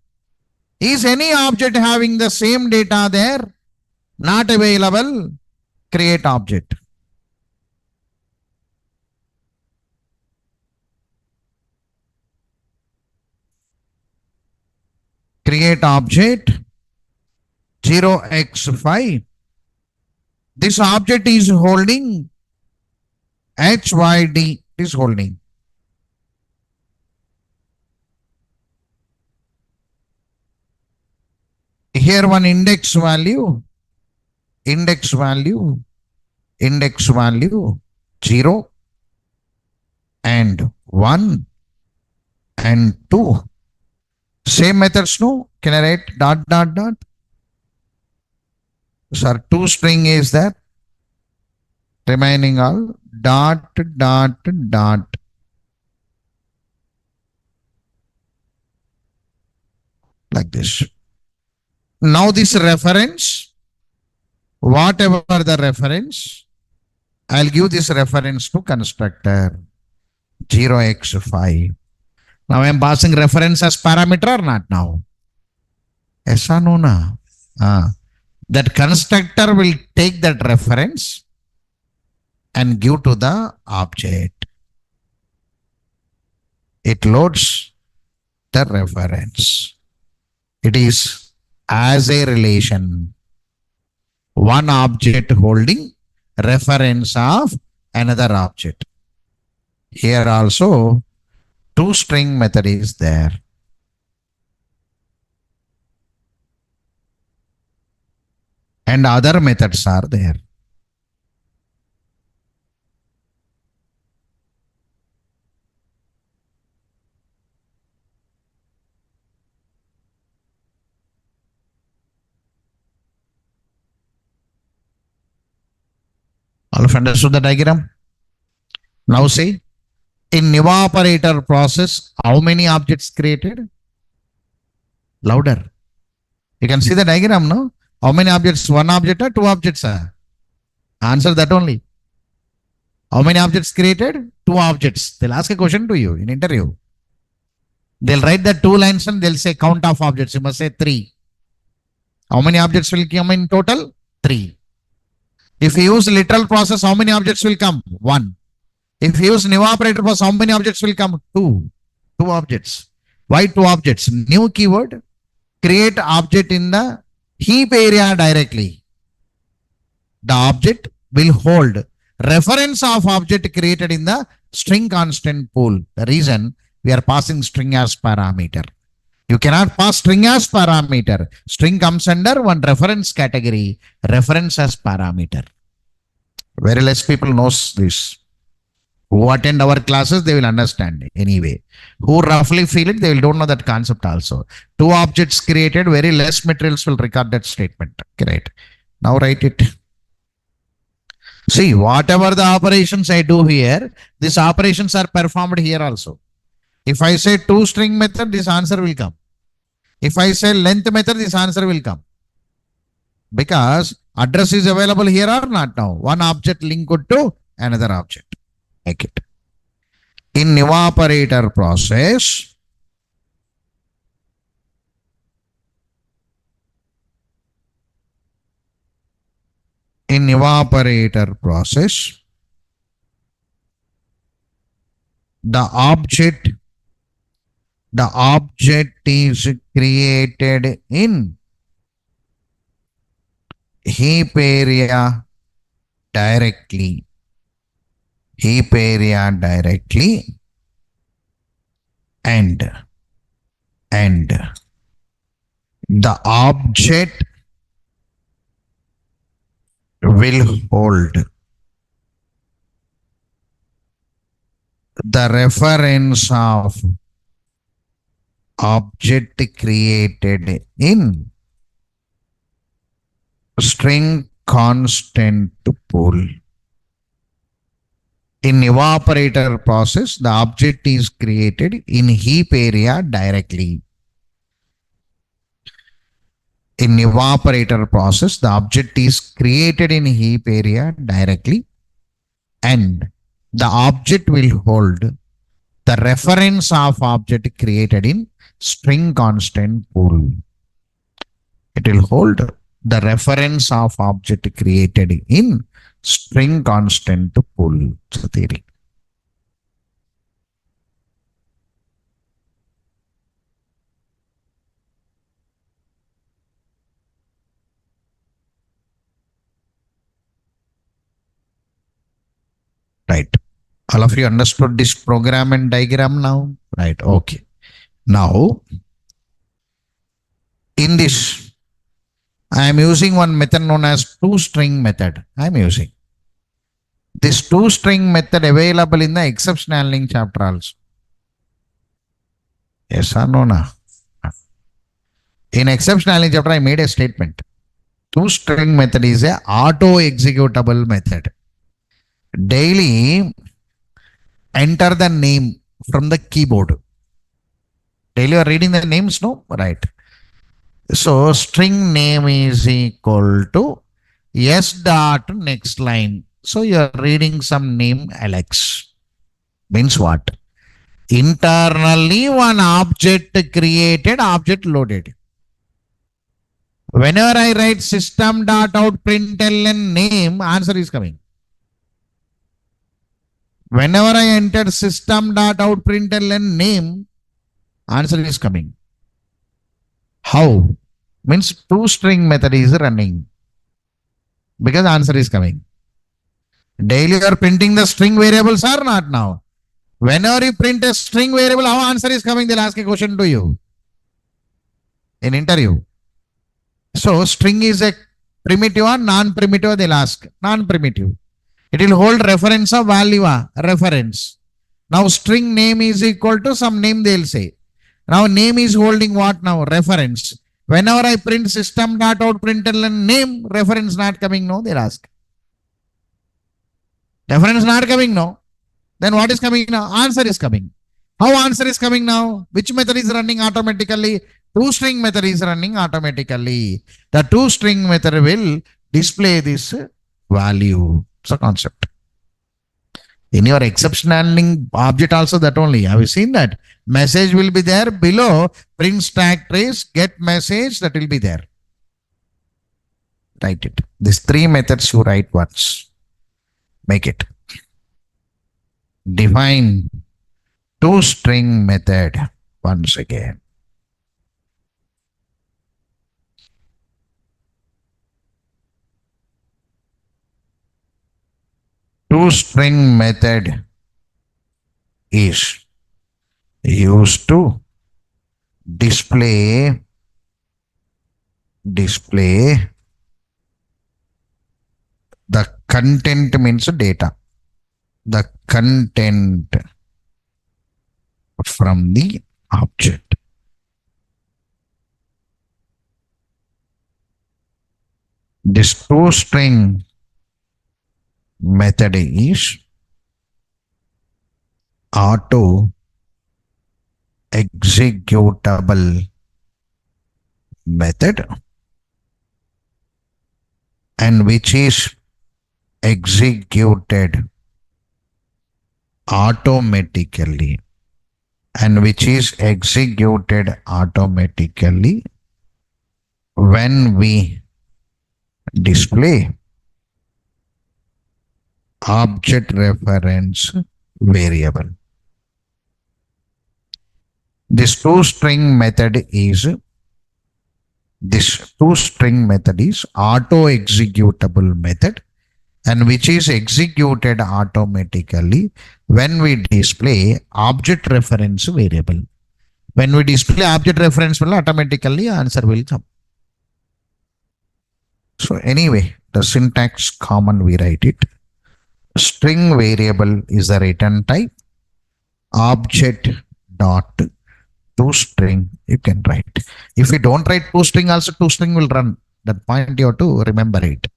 Is any object having the same data there? Not available. Create object. Create object 0x5. This object is holding HYD is holding. Here one index value 0 and 1 and 2. Same methods, no? Can I write dot? Sir, two string is there. Remaining all dot. Like this. Now this reference, whatever the reference, I'll give this reference to constructor 0x5. Now I am passing reference as parameter or not now? Yes or no? That constructor will take that reference and give to the object. It loads the reference. It is as a relation. One object holding reference of another object. Here also, toString method is there. And other methods are there. All of understood the diagram? Now see, in new operator process, how many objects created? Louder. You can see the diagram, no? How many objects? One object or two objects? Answer that only. How many objects created? Two objects. They'll ask a question to you in interview. They'll write the 2 lines and they'll say count of objects. You must say 3. How many objects will come in total? 3. If you use literal process, how many objects will come? 1. If you use new operator process, how many objects will come? 2. 2 objects. Why 2 objects? New keyword. Create object in the heap area directly. The object will hold reference of object created in the string constant pool. The reason we are passing string as parameter. You cannot pass string as parameter. String comes under one reference category, reference as parameter. Very less people knows this. Who attend our classes, they will understand it anyway. Who roughly feel it, they will don't know that concept also. 2 objects created, very less materials will record that statement. Great. Now write it. See, whatever the operations I do here, these operations are performed here also. If I say toString method, this answer will come. If I say length method, this answer will come. Because address is available here or not now. One object linked to another object. Make it. In new operator process, In evaporator process, the object is created in heap area directly. And the object will hold the reference of object created in string constant pool. In evaporator process, the object is created in heap area directly. In evaporator process, the object is created in heap area directly, and the object will hold the reference of object created in string constant pool. It will hold the reference of object created in string constant pool. It's a theory. Right. All of you understood this program and diagram now? Right. Okay. Now, in this, I am using one method known as two-string method. I am using this two-string method available in the exception handling chapter also. Yes or no? Na? In exception handling chapter, I made a statement. Two-string method is a auto-executable method. Daily, enter the name from the keyboard. Daily you are reading the names, no? Right. So string name is equal to s dot next line. So you are reading some name Alex. Means what? Internally one object created, object loaded. Whenever I write system dot out println name, answer is coming. Whenever I enter system dot out println name, answer is coming. How? Means two-string method is running. Because answer is coming. Daily you are printing the string variables or not now? Whenever you print a string variable, how answer is coming? They'll ask a question to you. In interview. So string is a primitive or non-primitive, they'll ask. Non-primitive. It will hold reference of value, reference. Now string name is equal to some name they'll say. Now name is holding what now? Reference. Whenever I print system dot out println name, reference not coming, no, they'll ask. Reference not coming, no. Then what is coming now? Answer is coming. How answer is coming now? Which method is running automatically? Two-string method is running automatically. The two-string method will display this value. It's a concept. In your exception handling object also that only. Have you seen that? Message will be there below. Print stack trace, get message, that will be there. Write it. These three methods you write once. Make it. Define two-string method once again. Two-string method is used to display the content, means data. The content from the object. This two-string method is auto executable method, and which is executed automatically, when we display object reference variable. This toString method is auto executable method, and which is executed automatically when we display object reference variable. When we display object reference will automatically answer will come. So anyway, the syntax common, we write it. String variable is the return type. Object dot toString you can write. If you don't write toString, also toString will run. That point you have to remember it.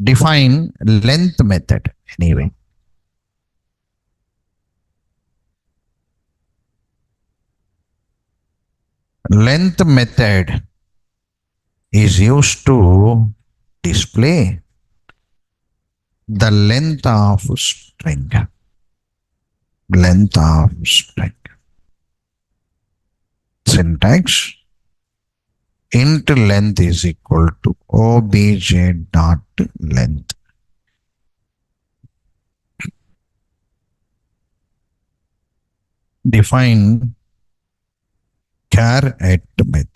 Define length method anyway. Length method is used to display the length of string. Length of string. Syntax: int length is equal to obj dot length. Define char at method.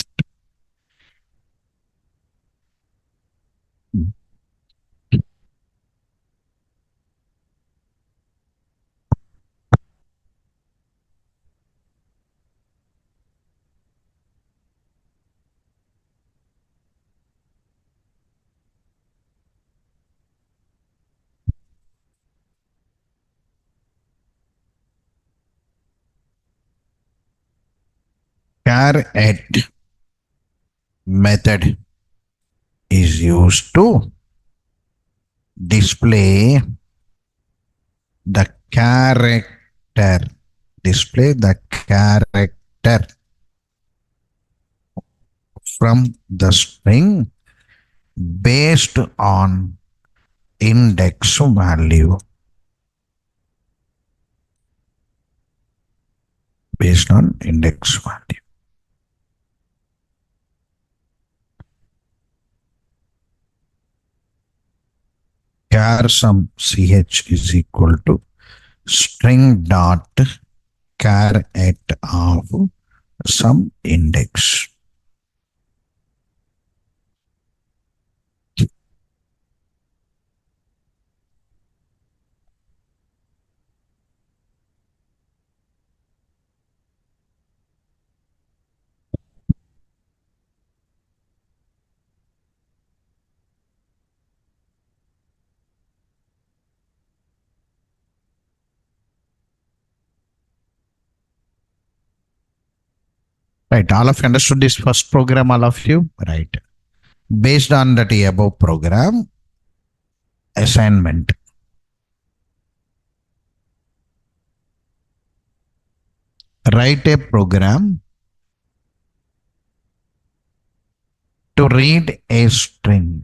Char at method is used to display the character. Display the character from the string based on index value. Based on index value. Char sum ch is equal to string dot char at of some index. Right, all of you understood this first program, all of you? Right. Based on that above program, assignment. Write a program to read a string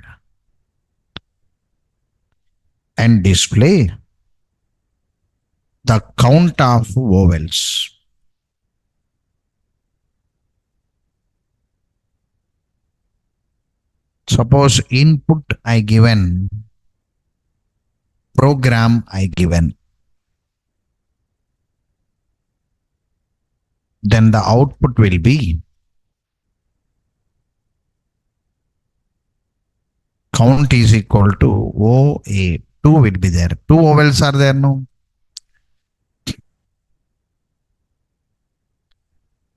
and display the count of vowels. Suppose input I given, program I given, then the output will be count is equal to OA. 2 will be there. 2 vowels are there, no?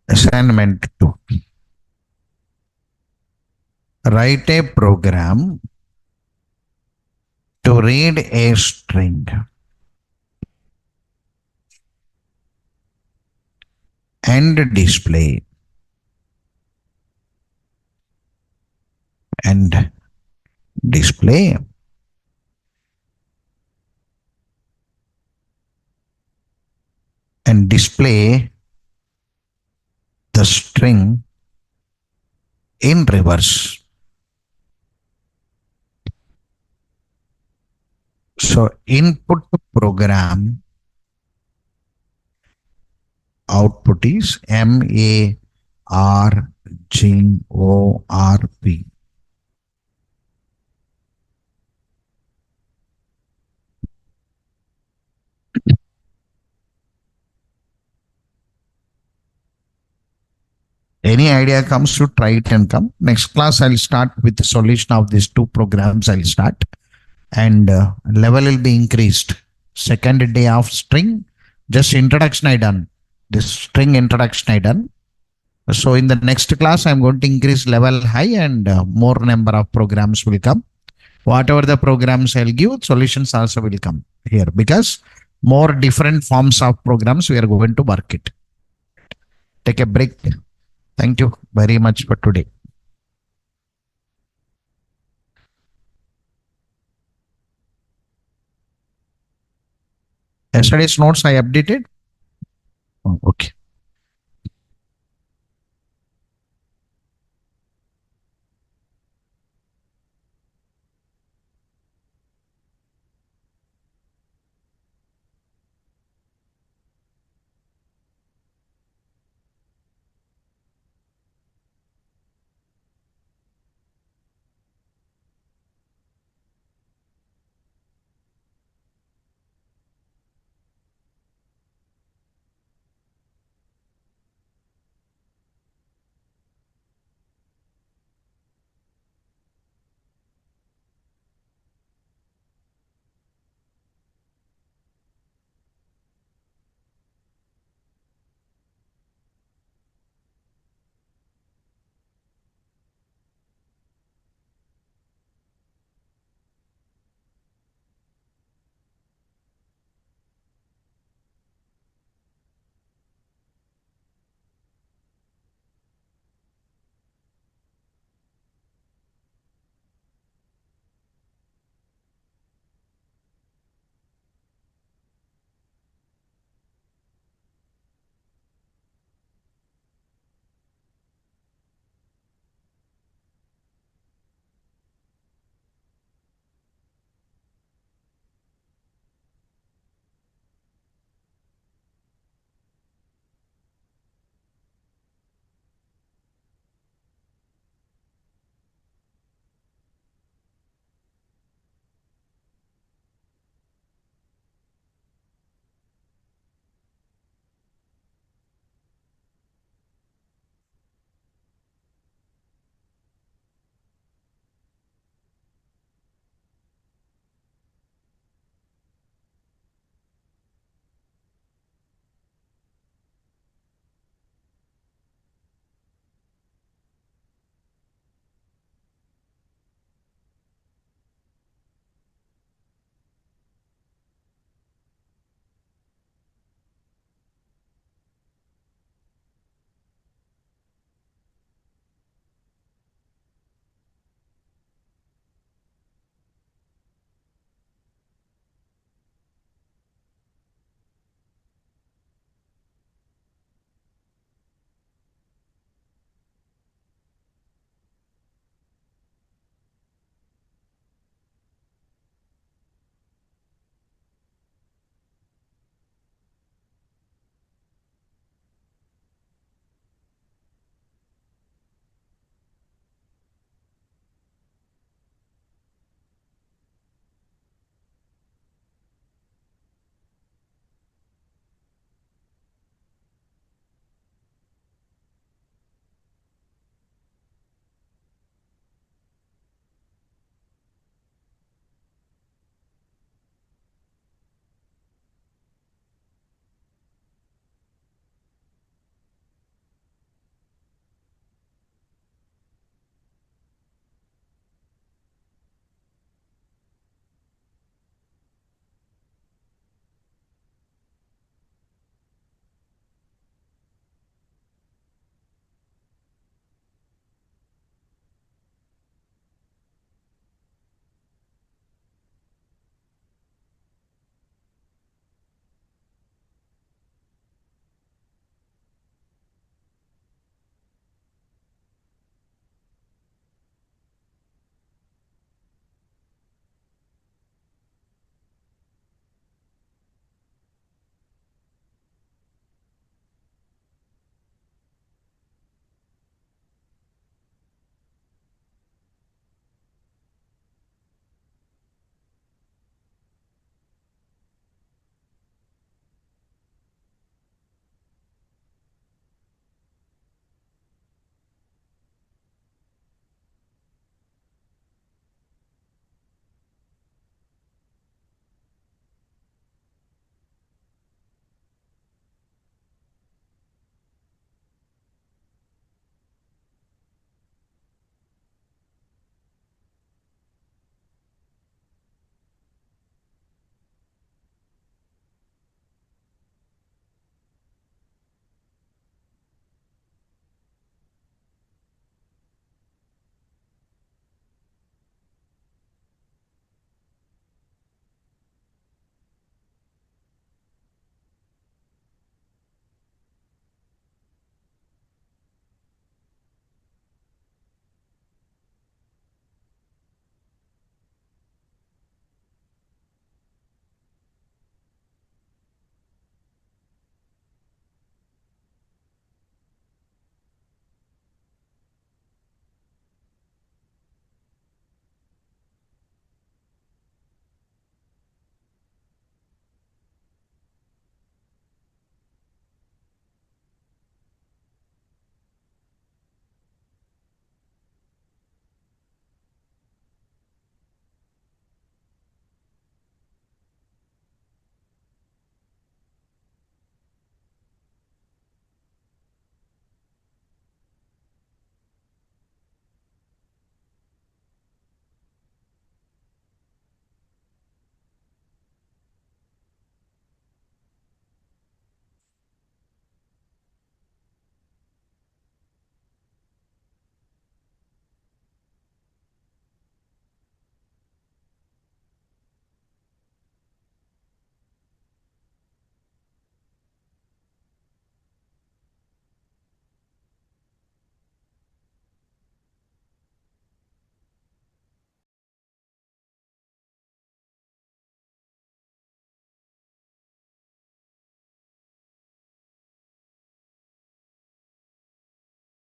Assignment 2. Write a program to read a string and display the string in reverse. So input program output is MARGORP. Any idea comes to try it and come. Next class, I'll start with the solution of these two programs. I'll start and level will be increased. Second day of string, just introduction I done. This string introduction I done. So in the next class, I'm going to increase level high and more number of programs will come. Whatever the programs I'll give, solutions also will come here because more different forms of programs we are going to work it. Take a break. Thank you very much for today. Yesterday's notes I updated. Oh, okay.